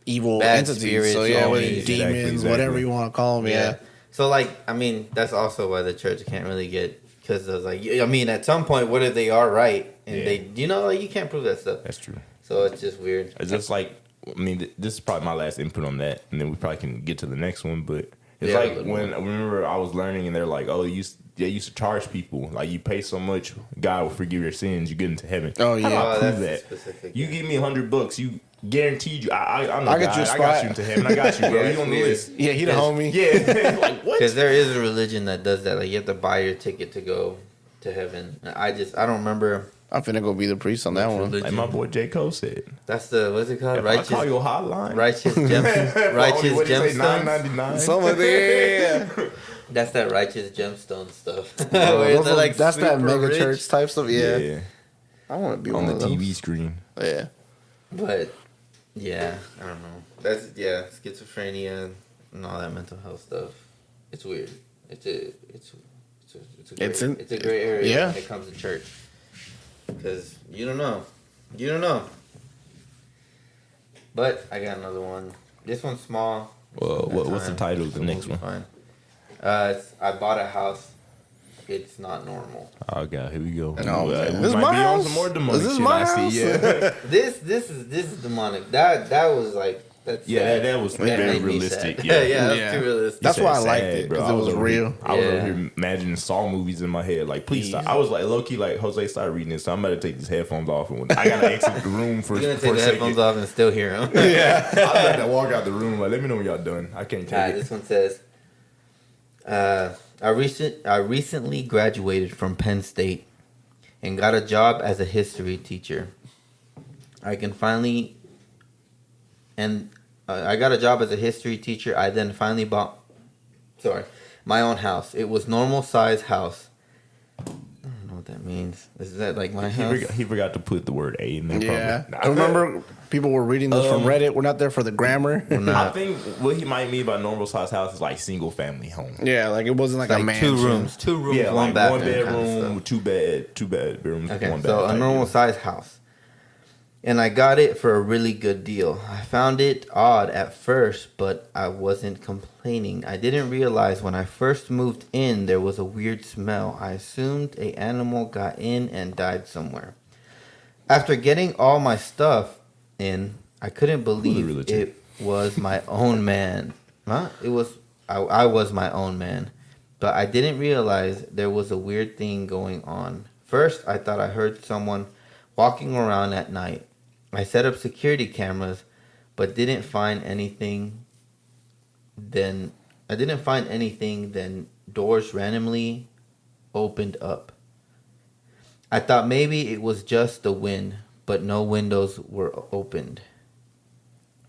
evil Bad entities. spirits, So yeah, whether homies. demons, Exactly. whatever you want to call them. Yeah. So like, I mean, that's also why the church can't really get because it's like, I mean, at some point, what if they are right and Yeah. they, you know, like you can't prove that stuff. That's true. So it's just weird. It's just like, I mean, this is probably my last input on that, and then we probably can get to the next one. But it's Yeah, like a little when I remember I was learning, and they're like, "Oh, they used to charge people like you pay so much, God will forgive your sins, you get into heaven." Oh, How do yeah. I Oh, prove that's that? specific, You yeah. give me $100, you guaranteed you. I'm the I got guy. you a I got spot. you into heaven. I got you, bro. Yeah, You on the it's list? Yeah, he the Yes. homie. Yeah. Like what? Because there is a religion that does that. Like you have to buy your ticket to go to heaven. I don't remember. I'm finna go be the priest on that which one. religion. Like my boy J. Cole said, That's the what's it called? if I call your hotline, Righteous gemstones. $9.99. Some of it, yeah. That's that righteous gemstone stuff. Bro, Where those they're, are- that's that super mega rich. church type stuff. Yeah, Yeah, I want to be on one the of TV those. screen. Yeah, But yeah, I don't know. That's schizophrenia and all that mental health stuff. It's weird. It's a great area yeah. when it comes to church because you don't know. But I got another one. This one's small. Well, what's the title of the So next we'll one? be fine. I bought a house. it's not normal. Oh god, here we go. No, we this might is my be house? on some more demonic Is this shit. my I see. house? Yeah, This is demonic. That was like that's yeah, sad. that was That very made me realistic. sad. Yeah, yeah, that's Yeah. too realistic. That's Sad, why I liked sad, it, bro. 'cause it was over real. Here, I was Yeah. over here imagining Saw movies in my head. Like, please stop. I was like, low key, like Jose, start reading this. So I'm about to take these headphones off, and I gotta exit the room for, You're gonna for take a the second. headphones off and still hear him. Yeah. I'm about to walk out the room. Like, let me know when y'all done. I can't take Alright, it. this one says, I recently graduated from Penn State and got a job as a history teacher. I got a job as a history teacher. I then finally bought my own house. It was normal size house. I don't know what that means. Is that like my house? He forgot to put the word A in there. Yeah. probably. I remember people were reading this from Reddit. We're not there for the grammar. I think what he might mean by normal size house is like single family home. Yeah, like it wasn't like, a Like mansion. two rooms, Yeah, one like bathroom, one bedroom, kind of two bedrooms, okay, one bath. so a type normal deal. size house. And I got it for a really good deal. I found it odd at first, but I wasn't complaining. I didn't realize when I first moved in there was a weird smell. I assumed an animal got in and died somewhere. After getting all my stuff in, I couldn't believe it was my own man. Huh? I was my own man. But I didn't realize there was a weird thing going on. First, I thought I heard someone walking around at night. I set up security cameras, but didn't find anything. Then doors randomly opened up. I thought maybe it was just the wind, but no windows were opened.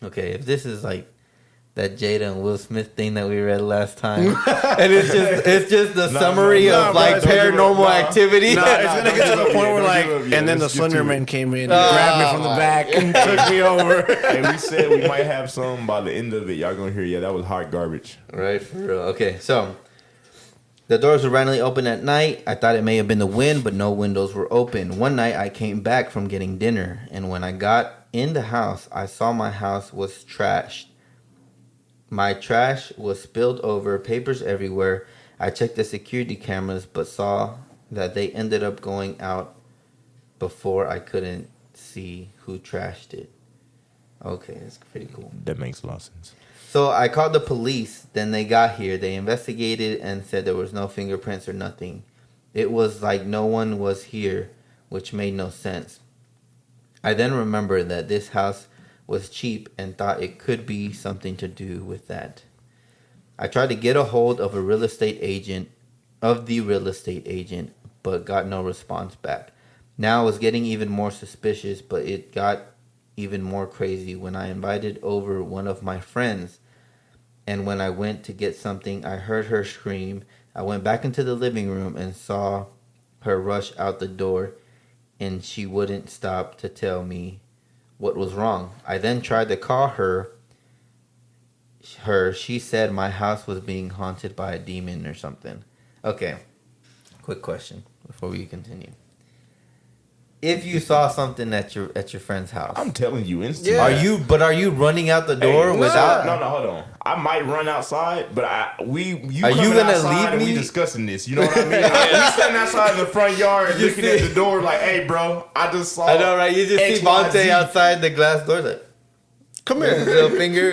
Okay, if this is like that Jada and Will Smith thing that we read last time, and it's just the summary of like paranormal activity. No, it's gonna get to the point where like, and then the Slender Man came in, and grabbed me from the back, and took me over. And we said we might have some by the end of it. Y'all gonna hear? Yeah, that was hot garbage. Right, for real. Okay, so the doors were randomly open at night. I thought it may have been the wind, but no windows were open. One night I came back from getting dinner, and when I got in the house, I saw my house was trashed. My trash was spilled over, papers everywhere. I checked the security cameras, but saw that they ended up going out before I couldn't see who trashed it. Okay, that's pretty cool. That makes a lot of sense. So I called the police. Then they got here. They investigated and said there was no fingerprints or nothing. It was like no one was here, which made no sense. I then remembered that this house was cheap and thought it could be something to do with that. I tried to get a hold of the real estate agent, but got no response back. Now I was getting even more suspicious, but it got even more crazy when I invited over one of my friends, and when I went to get something, I heard her scream. I went back into the living room and saw her rush out the door, and she wouldn't stop to tell me what was wrong. I then tried to call her. She said my house was being haunted by a demon or something. Okay, quick question before we continue. If you saw something at your friend's house, I'm telling you, instantly. are you running out the door without? No, hold on. I might run outside, but Are you coming gonna outside leave and me? we discussing this. You know what I mean? We standing outside in the front yard looking at the door like, hey, bro, I just saw. I know, right? You just see XYZ. Vontae outside the glass door, like, Come his here. little finger,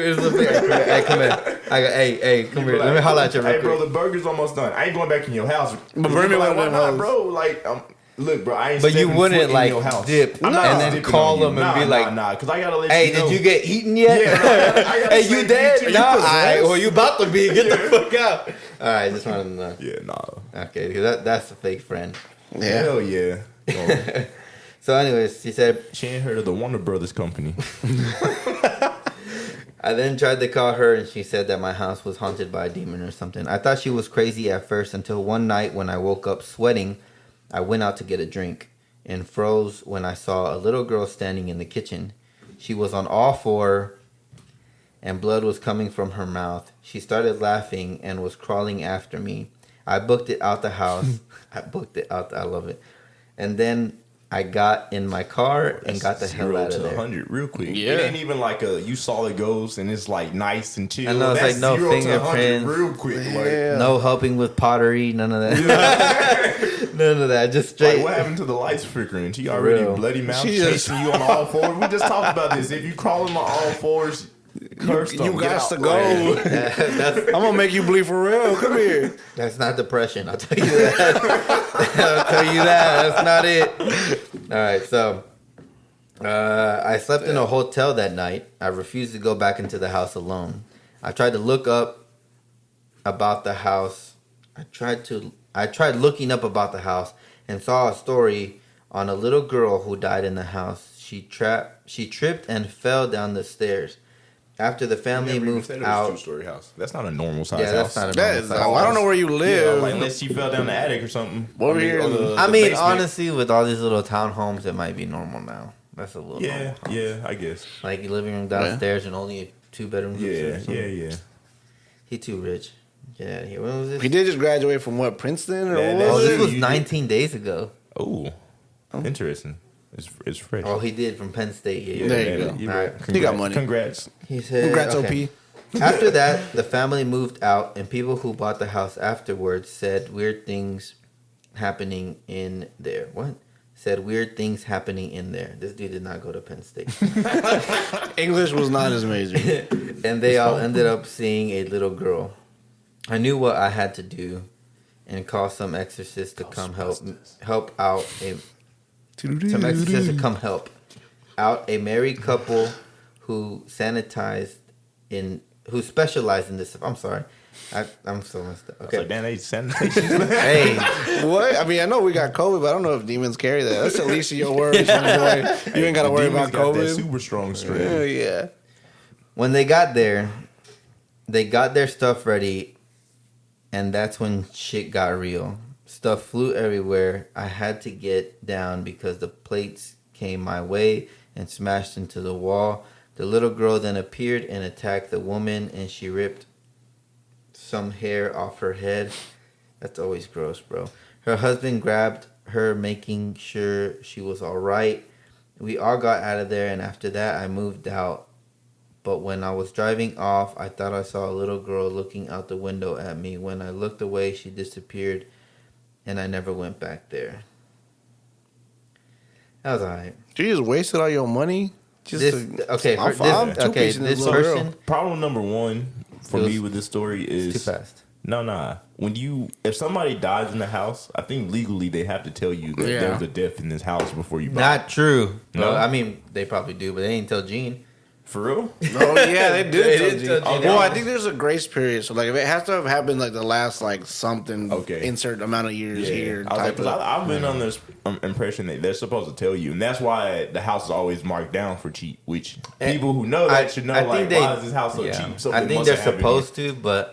Hey, come here. Hey, come here. Let me holler at you real Hey, bro, quick. the burger's almost done. I ain't going back in your house. But bring me like, one why of not, those. bro? Like, look, bro, I ain't. But you stepping wouldn't, foot in like, your house. dip I'm not and then dipping call on you. them and be like, nah, because I gotta let Hey, you know. did you get eaten yet? Yeah, I gotta Hey, say you to dead? you, No, you alright. Well, you about to be. Get the fuck out. All right, just wanted to know. Yeah, nah. Okay, because that's a fake friend. Yeah. Hell yeah. Oh, So, anyways, she said, she ain't heard of the Warner Brothers company. I then tried to call her, and she said that my house was haunted by a demon or something. I thought she was crazy at first until one night when I woke up sweating, I went out to get a drink and froze when I saw a little girl standing in the kitchen. She was on all four, and blood was coming from her mouth. She started laughing and was crawling after me. I booked it out the house. I love it. And then I got in my car and got the hell 0 out to of there. 100 real quick. Yeah. It ain't even like a you saw it goes and it's like nice and chill. I know, it's That's like no 0 to 100 fingerprints. real quick. Like, Yeah. No helping with pottery, none of that. None of that. Just straight. like, what happened to the lights flickering? She already Real. bloody mouth She chasing you on all fours. We just talked about this. If you crawling on all fours, curse You them. Get got out. to go. that's, I'm gonna make you bleed for real. Come here. that's not depression. I'll tell you that. I'll tell you that. That's not it. All right, so I slept in a hotel that night. I refused to go back into the house alone. I tried to look up about the house. I tried looking up about the house and saw a story on a little girl who died in the house. She tripped and fell down the stairs. After the family moved out. Two-story house. That's not a normal size Yeah, house. that's not a That normal is, size I don't know where you Yeah, live. like unless she fell down the attic or something. Over here in the- I mean, basement. honestly, with all these little townhomes, it might be normal now. That's a little Yeah, normal. yeah, I guess. Like your living room downstairs and only 2 bedrooms. Yeah, upstairs. yeah. He too rich. Get out of here. When was this? He did just graduate from what, Princeton or That- what Oh, was this it? was You- 19 days ago. Oh, interesting. It's fresh. Oh, he did from Penn State. Yeah, There you yeah. go. All right. He got money. Congrats. He said, Congrats, okay. OP. After that, the family moved out, and people who bought the house afterwards said weird things happening in there. What? Said weird things happening in there. This dude did not go to Penn State. English was not his major. And they all ended up seeing a little girl. I knew what I had to do and call some exorcist to come help out some exorcist to come help out a married couple who who specialized in this stuff. I'm sorry. I'm so messed up. Okay. So Okay. damn, they sanitation. Hey, What? I mean, I know we got COVID, but I don't know if demons carry that. That's the least of your worries, my boy. You ain't got to worry about That COVID. super strong strain. Yeah, yeah. when they got there, they got their stuff ready, and that's when shit got real. Stuff flew everywhere. I had to get down because the plates came my way and smashed into the wall. The little girl then appeared and attacked the woman, and she ripped some hair off her head. That's always gross, bro. Her husband grabbed her, making sure she was all right. We all got out of there, and after that, I moved out. But when I was driving off, I thought I saw a little girl looking out the window at me. When I looked away, she disappeared, and I never went back there. That was alright. You just wasted all your money? Just This okay, I'm this, fine. I'm okay, two-piecing this this little person Problem number one for It was- me with this story is is too fast. No. If somebody dies in the house, I think legally they have to tell you that Yeah. there was a death in this house before you buy Not true. No? No, I mean they probably do, but they ain't tell Gene. it. For real? Oh yeah, they did. They tell did you. tell you. Well, I think there's a grace period. So like, if it has to have happened like the last like something, Okay. insert amount of years here. I was like, Type 'cause of, I've been on this impression that they're supposed to tell you, and that's why the house is always marked down for cheap. Which people who know that should know, like, why is this house so cheap? I Something think must they're have happened supposed to, but here.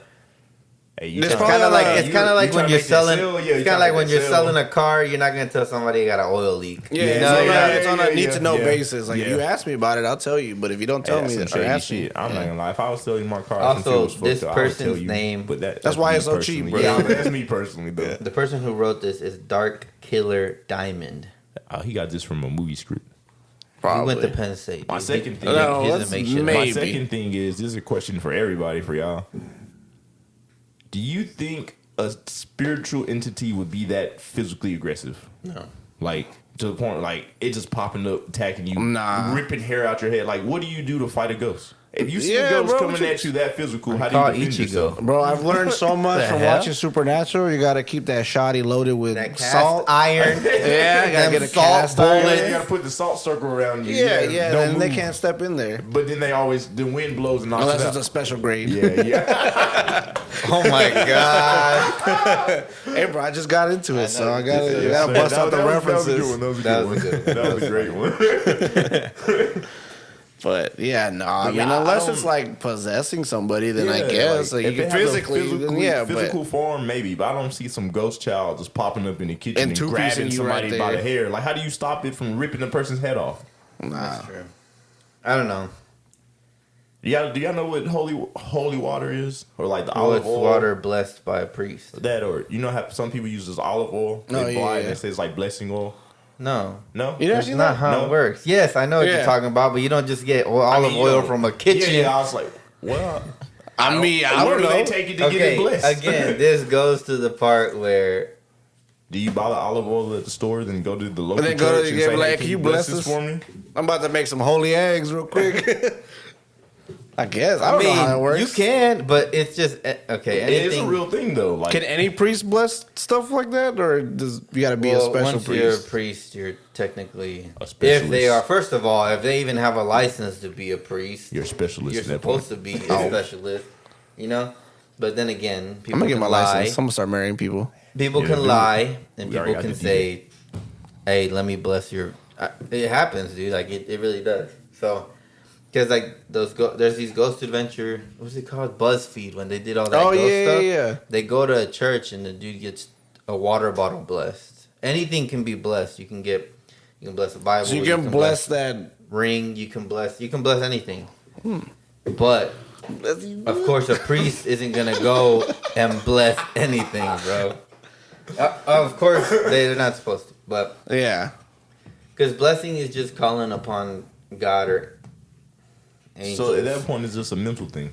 Hey, you It's tryna- it's kind of like probably it's like kind of like you when tryna you're make that selling. sale? Yeah, It's you kind tryna of like make when that you're sale. selling a car. You're not gonna tell somebody you got an oil leak. yeah, You it's, know, on, you're a, not- it's on a need to know yeah. basis. Like if Yeah. you ask me about it, I'll tell you. But if you don't tell Hey, me, that's or some ask shady me, shit. I'm not gonna lie. If I was selling my car, Also, and was fucked this up, I would person's tell you. name- But That's why me it's so cheap, personally. bro. Yeah, that's me personally, though. The person who wrote this is Dark Killer Diamond. He got this from a movie script. probably. He went to Penn State. My dude. second thing- No, he let's doesn't make shit up. make- My Maybe. second thing is this is a question for everybody, for y'all. Do you think a spiritual entity would be that physically aggressive? No. Like to the point, like it just popping up, attacking you, Nah. ripping hair out your head. Like, what do you do to fight a ghost? If you see Yeah, a ghost bro, coming what you- at you that physical, how do Call you defend Ichigo. yourself? Bro, I've learned so much The from hell? watching Supernatural. You got to keep that shoddy loaded with That cast salt. iron. Yeah, you got to Them get a salt cast bullets. iron. You gotta put the salt circle around you. Yeah, don't and they move. can't step in there. But then the wind blows and knocks Unless it it's out. a special grade. Yeah. Oh my god. Hey, bro, I just got into it, so I know, got you to did. bust out the references. That was a That good was a one. good one. That was a great one. But yeah, no, I mean, yeah, I unless don't- it's like possessing somebody, then I Yeah, guess like, if you it can has a physically, then yeah, physical form, maybe. But I don't see some ghost child just popping up in the kitchen And and two-piecing grabbing you somebody right by the there. hair. Like, how do you stop it from ripping the person's head off? but nah. True. I don't know. Do y'all know what holy water is, or like the Oh, olive it's oil? water blessed by a priest. That, or you know how some people use this olive oil. Oh, They yeah, buy it yeah. and it says like blessing oil. No. No, You never That's seen not that? how No. it works. Yes, I know what Yeah. you're talking about, but you don't just get olive you oil know, from a kitchen. Yeah, I was like, well, I mean, I where don't do they know. take it to get it Okay, blessed? again, this goes to the part where Do you buy the olive oil at the store, then go to the local then go to church and the- say, like, hey, can you bless this for me? I'm about to make some holy eggs real quick. I guess. I don't know how that works. you can, but it's just okay. It is a Anything. real thing, though. Like, Can any priest bless stuff like that? Or does you got to be Well, a special once you're a priest? priest, you're technically A if specialist. they are. First of all, if they even have a license to be a priest, you're a specialist you're at that supposed point. to be a specialist. You know, but then again, people I'm going to can get my lie. license. I'm going to start marrying people. People Yeah, can dude. lie, and We already people got can the say, "Hey, let me bless your." It happens, dude. Like it really does. So, because like there's these ghost adventure. What's it called? BuzzFeed when they did all that Oh, ghost yeah, stuff. yeah. They go to a church and the dude gets a water bottle blessed. Anything can be blessed. You can bless a Bible. So you can bless that. ring. You can bless anything. But of course, a priest isn't gonna go and bless anything, bro. Of course, they're not supposed to, but Yeah. because blessing is just calling upon God or angels. So at that point, it's just a mental thing.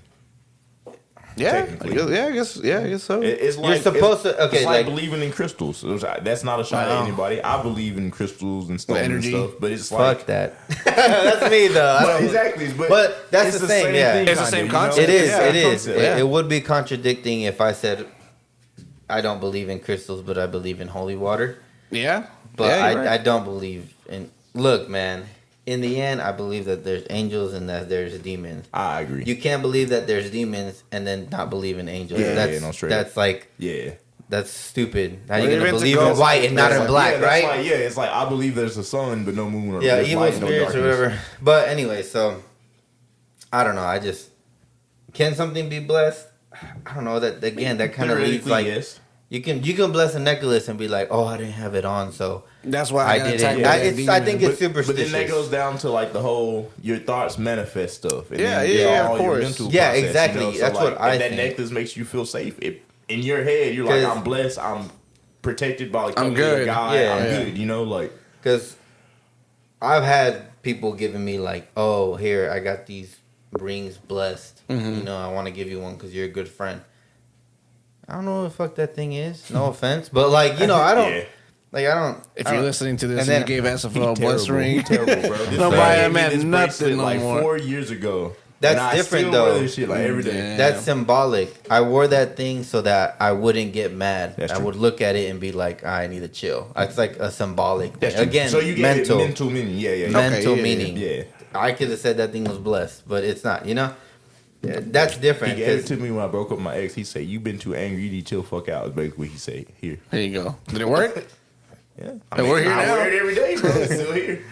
Yeah. Technically. I guess so. It's You're like supposed to- okay, It's like like- believing in crystals. That's not a shot Wow. at anybody. I believe in crystals and stones and energy. stuff, but it's like Fuck that. That's me though. I But don't, exactly. But that's it's the thing, yeah. thing It's the kinda, same you know? concept. It is. Yeah, it is. concept. It, Yeah. it would be contradicting if I said I don't believe in crystals, but I believe in holy water. Yeah. But Yeah, you're I right. don't believe in. Look, man. In the end, I believe that there's angels and that there's demons. I agree. You can't believe that there's demons and then not believe in angels. Yeah, that's yeah, no, straight that's like yeah. that's stupid. How Well, you gonna if it's a believe in ghost, white and not That's in like- black, yeah, that's right? Like, it's like I believe there's a sun, but no moon or Yeah, there's evil light, no spirits or darkness. whatever. But anyway, so I don't know. I just can something be blessed? I don't know. That again, that kind of leads Theoretically, like yes. you can bless a necklace and be like, oh, I didn't have it on, so That's why I got didn't. attacked by I, that it's, I demon. think it's But superstitious. then that goes down to like the whole your thoughts manifest stuff. And Yeah, then yeah, it's yeah, all of your course. mental Yeah, process, exactly. You know? So That's what like, I if that think. necklace makes you feel safe. In your head, you're like, 'Cause- I'm blessed. I'm protected by the I'm company of good. God. Yeah. I'm Yeah. good. You know, like Because I've had people giving me like, oh, here, I got these rings blessed. Mm-hmm. You know, I want to give you one because you're a good friend. I don't know what the fuck that thing is. No offense, but like, you know, I don't. Yeah. Like, I don't. If I you're don't- listening to this and and, then- you gave SFL a bless terrible. ring, Terrible, bro. This Nobody man that gave me meant this nothing bracelet, no like more. 4 years ago. That's And I different, still wear though. this shit like every day. Damn. That's symbolic. I wore that thing so that I wouldn't get mad. That's I true. would look at it and be like, I need to chill. It's like a symbolic thing. That's true. Again, so you gave mental. it mental meaning. Yeah, yeah, yeah. Mental yeah, meaning. Yeah. I could have said that thing was blessed, but it's not, you know? Yeah, that's different. He gave it 'cause- to me when I broke up with my ex. He said, "You've been too angry. You need to chill fuck out." Is basically what he said. Here, there you go. Did it work? yeah. And we're here I now. wear it every day, bro. It's still here.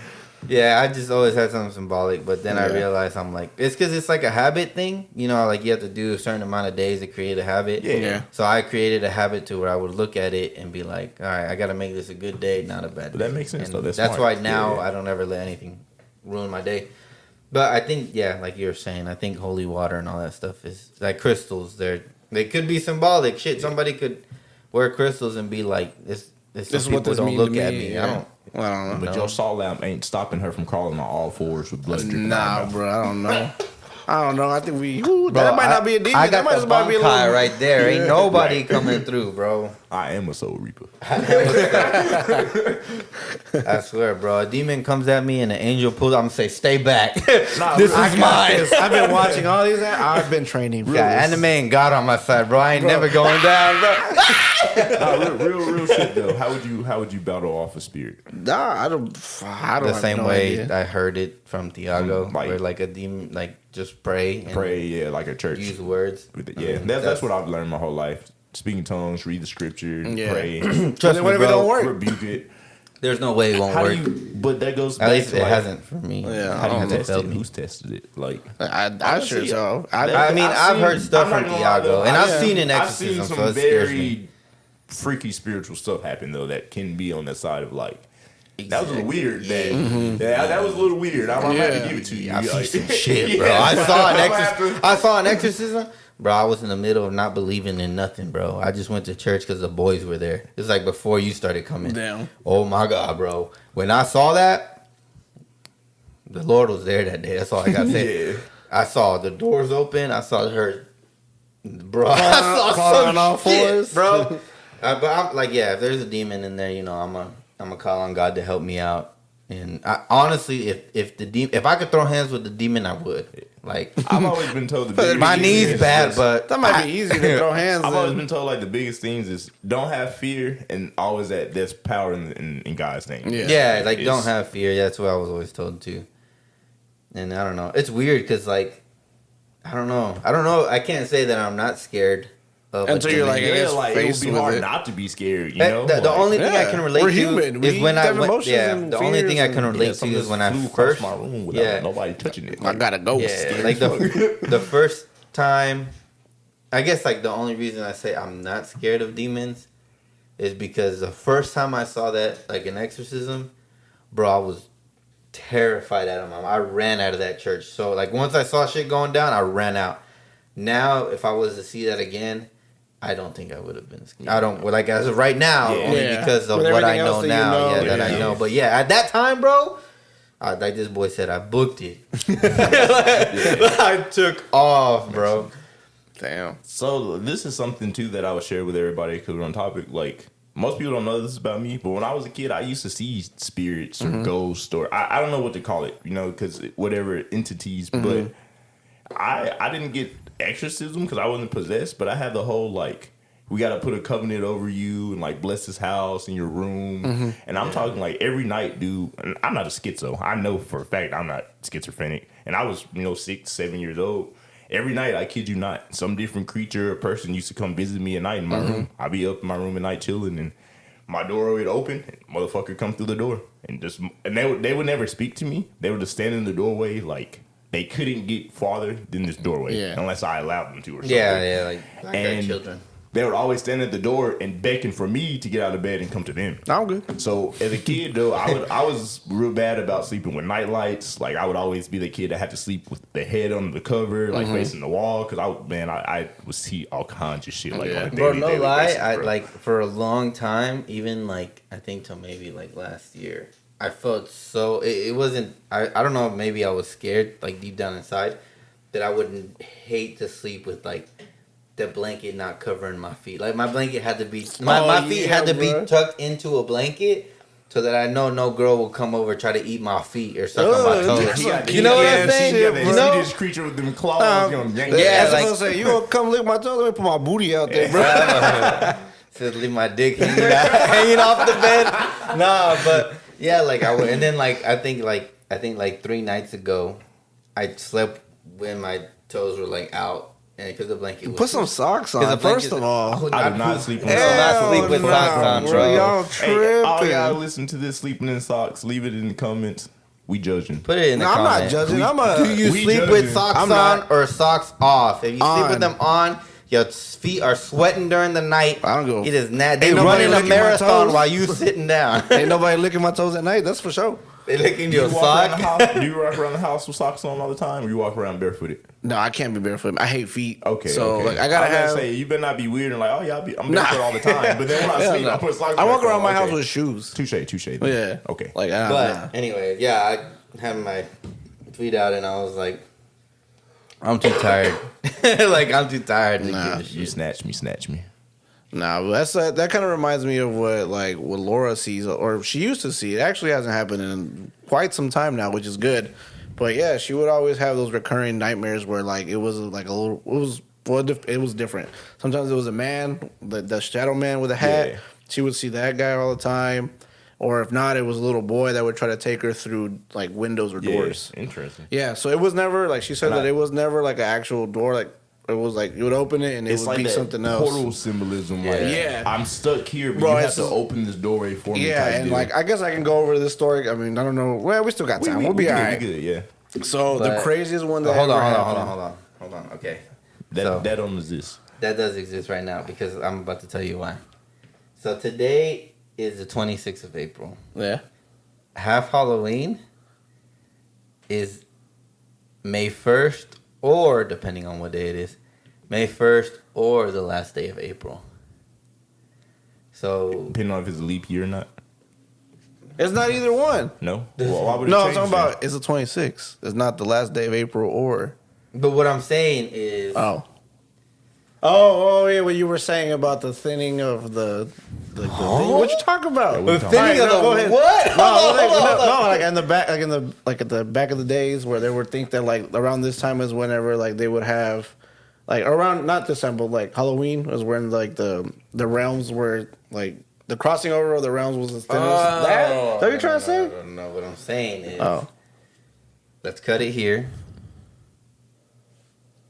Yeah, I just always had something symbolic, but then I Yeah. realized I'm like, it's because it's like a habit thing, you know, like you have to do a certain amount of days to create a habit. Yeah. Yeah. So I created a habit to where I would look at it and be like, all right, I got to make this a good day, not a bad day. But that makes sense, And though. That's why smart. now Yeah. I don't ever let anything ruin my day. But I think, yeah, like you were saying, I think holy water and all that stuff is like crystals. They could be symbolic. Shit, somebody could wear crystals and be like, this This is some what people this don't means look to at me. me. Yeah. I don't. Well, I don't know. But No. your salt lamp ain't stopping her from crawling on all fours with blood dripping. out Nah, her mouth. bro. I don't know. I don't know. I think Bro, that might not be a demon. I That got might the just might be a Bankai little. right there. Ain't nobody Right. coming through, bro. I am a soul reaper. I swear, bro. A demon comes at me and an angel pulls. I'm gonna say, "Stay back." Nah, This real- is mine. I've been watching all these. I've been training. Got anime and God on my side, bro. I ain't never going down, bro. Nah, real shit though. How would you battle off a spirit? Nah, I don't. I don't. The have same no way idea. I heard it from Tiago, Like- where like a demon, like just pray and Pray, yeah, like a church. use words. With it. Yeah, that's what I've learned my whole life. Speaking tongues, read the scripture, Yeah. pray, Trust me, whatever bro. don't work. rebuke it. There's no way it won't How work. do you? But that goes. At back least to it like, hasn't for me. Yeah, How do you Hasn't test failed it? me. Who's tested it? Like, I sure see it. so. I mean, I've heard stuff I'm not from gonna lie, Tiago, though. and I've Yeah. seen an I've seen exorcism, some so it scares me. very freaky spiritual stuff happen though that can be on that side of like. That was a little weird. That was a little weird. I'm gonna have to give it to you. I've Like- seen some shit, bro. Yeah. I saw an I'm gonna have exorcism. I saw an exorcism, Bro, I was in the middle of not believing in nothing, bro. I just went to church because the boys were there. It's like before you started coming. Damn. Oh my God, bro. When I saw that, the Lord was there that day. That's all I got to say. Yeah. I saw the doors open. I saw her. Bro, I saw crawling some on all shit, fours. bro. But I'm like, yeah, if there's a demon in there, I'm a call on God to help me out. And honestly, if I could throw hands with the demon, I would. Like, I've always been told the biggest my thing knees is bad, just- but That might be easy to throw hands. I've always in. been told like the biggest things is don't have fear and always that there's power in God's name. yeah, like It's- don't have fear. That's what I was always told too. And I don't know. It's weird because like, I don't know. I can't say that I'm not scared of Until you're like, Yeah, I guess like it would faced be with hard it. not to be scared. You know, The Like, only thing I yeah, can relate we're to human. is We when I have went. emotions Yeah, and the only thing I fears can and- relate to something is when I flew across first. my room without Yeah, nobody touching it. I gotta go. yeah, like the first time. I guess like the only reason I say I'm not scared of demons is because the first time I saw that like an exorcism, bro, I was terrified out of my. I ran out of that church. So like once I saw shit going down, I ran out. Now, if I was to see that again, I don't think I would have been scared. I don't like as of right now, Yeah. only Yeah. because of With what I everything else know that you now. know, Yeah, that I yeah. know. But yeah, at that time, bro, like this boy said, I booked it. I took off, bro. Damn. So this is something too that I would share with everybody because we're on topic. Like most people don't know this about me, but when I was a kid, I used to see spirits or ghosts or I don't know what to call it, because whatever entities. But I didn't get exorcism because I wasn't possessed, but I had the whole like we got to put a covenant over you and like bless this house and your room. And I'm talking like every night, dude. And I'm not a schizo. I know for a fact I'm not schizophrenic. And I was 6, 7 years old. Every night, I kid you not, some different creature or person used to come visit me at night in my room. I'd be up in my room at night chilling, and my door would open, and motherfucker come through the door, and they would never speak to me. They would just stand in the doorway like they couldn't get farther than this doorway unless I allowed them to or something. Yeah, like black And children. they would always stand at the door and beckon for me to get out of bed and come to them. I'm good. So as a kid though, I was real bad about sleeping with night lights. Like I would always be the kid that had to sleep with the head on the cover, like facing the wall, because I would see all kinds of shit like on a Bro, daily, no daily lie, basis, I bro. like for a long time, even like I think till maybe like last year, I felt so it wasn't I don't know, maybe I was scared like deep down inside that I wouldn't hate to sleep with like the blanket not covering my feet. Like my blanket had to be my feet had to be tucked into a blanket so that I know no girl will come over try to eat my feet or suck on my toes. You know what I'm saying? Yeah, You know? this creature with them claws. Yeah, Yeah, like- like say you gonna come lick my toes? Let me put my booty out there, bro. Says leave my dick hanging off the bed. Nah, but yeah, like I would, and then like I think like 3 nights ago, I slept when my toes were like out, and because the blanket was Put some socks 'cause the on. First blanket's- of all, I do not sleep in Hell socks. not sleep with socks on, bro. Y'all Hey, all tripping. y'all listen to this sleeping in socks, leave it in the comments. We judging. Put it in the No, I'm not comment. judging. Do you we sleep judging. with socks I'm on not. or socks off? If you sleep On. with them on, your feet are sweating during the night. I don't go. It is not. They Ain't nobody running a licking my marathon toes. while you sitting down. Ain't nobody licking my toes at night. That's for sure. They licking Do your you walk around the sock. house? Do you walk around the house with socks on all the time, or you walk around barefooted? No, I can't be barefoot. I hate feet. Okay, so okay. like I gotta was gonna have. say you better not be weird and like, oh yeah, I'm Nah. barefoot all the time. But then when I Hell sleep, no. I put socks. I walk back around on. my house Okay. with shoes. Touche. Then. Yeah. Okay. Like But nah. anyway, yeah, I had my tweet out and I was like, I'm too tired. Like I'm too tired to Nah. give a You shit. snatch me. Nah, but that kind of reminds me of what Laura sees, or she used to see. It actually hasn't happened in quite some time now, which is good. But yeah, she would always have those recurring nightmares where like it was like a little, it was different. Sometimes it was a man, the shadow man with a hat. Yeah. She would see that guy all the time, or if not, it was a little boy that would try to take her through like windows or doors. Interesting. Yeah, so it was never like she said And that it was never like an actual door. Like it was like you would open it and it It's would like be that something else. portal symbolism. Yeah. Like, Yeah. I'm stuck here, but Bro, you have it's to just- open this doorway for me. Yeah, type and deal. like I guess I can go over this story. I mean, I don't know. Well, we still got time. We'll be good, all we right. good, yeah. So the But- craziest one that Hold ever on. happened. Hold on. Okay. That So- that on is this. That does exist right now because I'm about to tell you why. So today is the 26th of April. Yeah. Half Halloween is May 1st or, depending on what day it is, May 1st or the last day of April. So Depending on if it's a leap year or not. It's not either one. No. Well, why would it No, I'm change talking then? about it's the 26th. It's not the last day of April or. but what I'm saying is Oh, yeah, what you were saying about the thinning of the thing. What you talking about? The thinning of the go ahead. what? No, like in the back, like at the back of the days where they would think that like around this time is whenever like they would have, like around not December, like Halloween was when like the realms were like the crossing over of the realms was the thinnest. That what you trying to say? No, what I'm saying is, let's cut it here,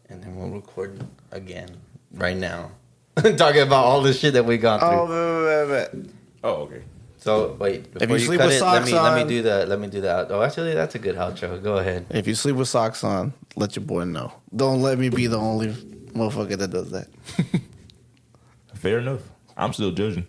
and then we'll record again right now, talking about all the shit that we gone through. Oh, okay. So wait, before you you sleep cut with it, socks let me on- do that. Oh, actually, that's a good outro. Go ahead. If you sleep with socks on, let your boy know. Don't let me be the only motherfucker that does that. Fair enough. I'm still judging.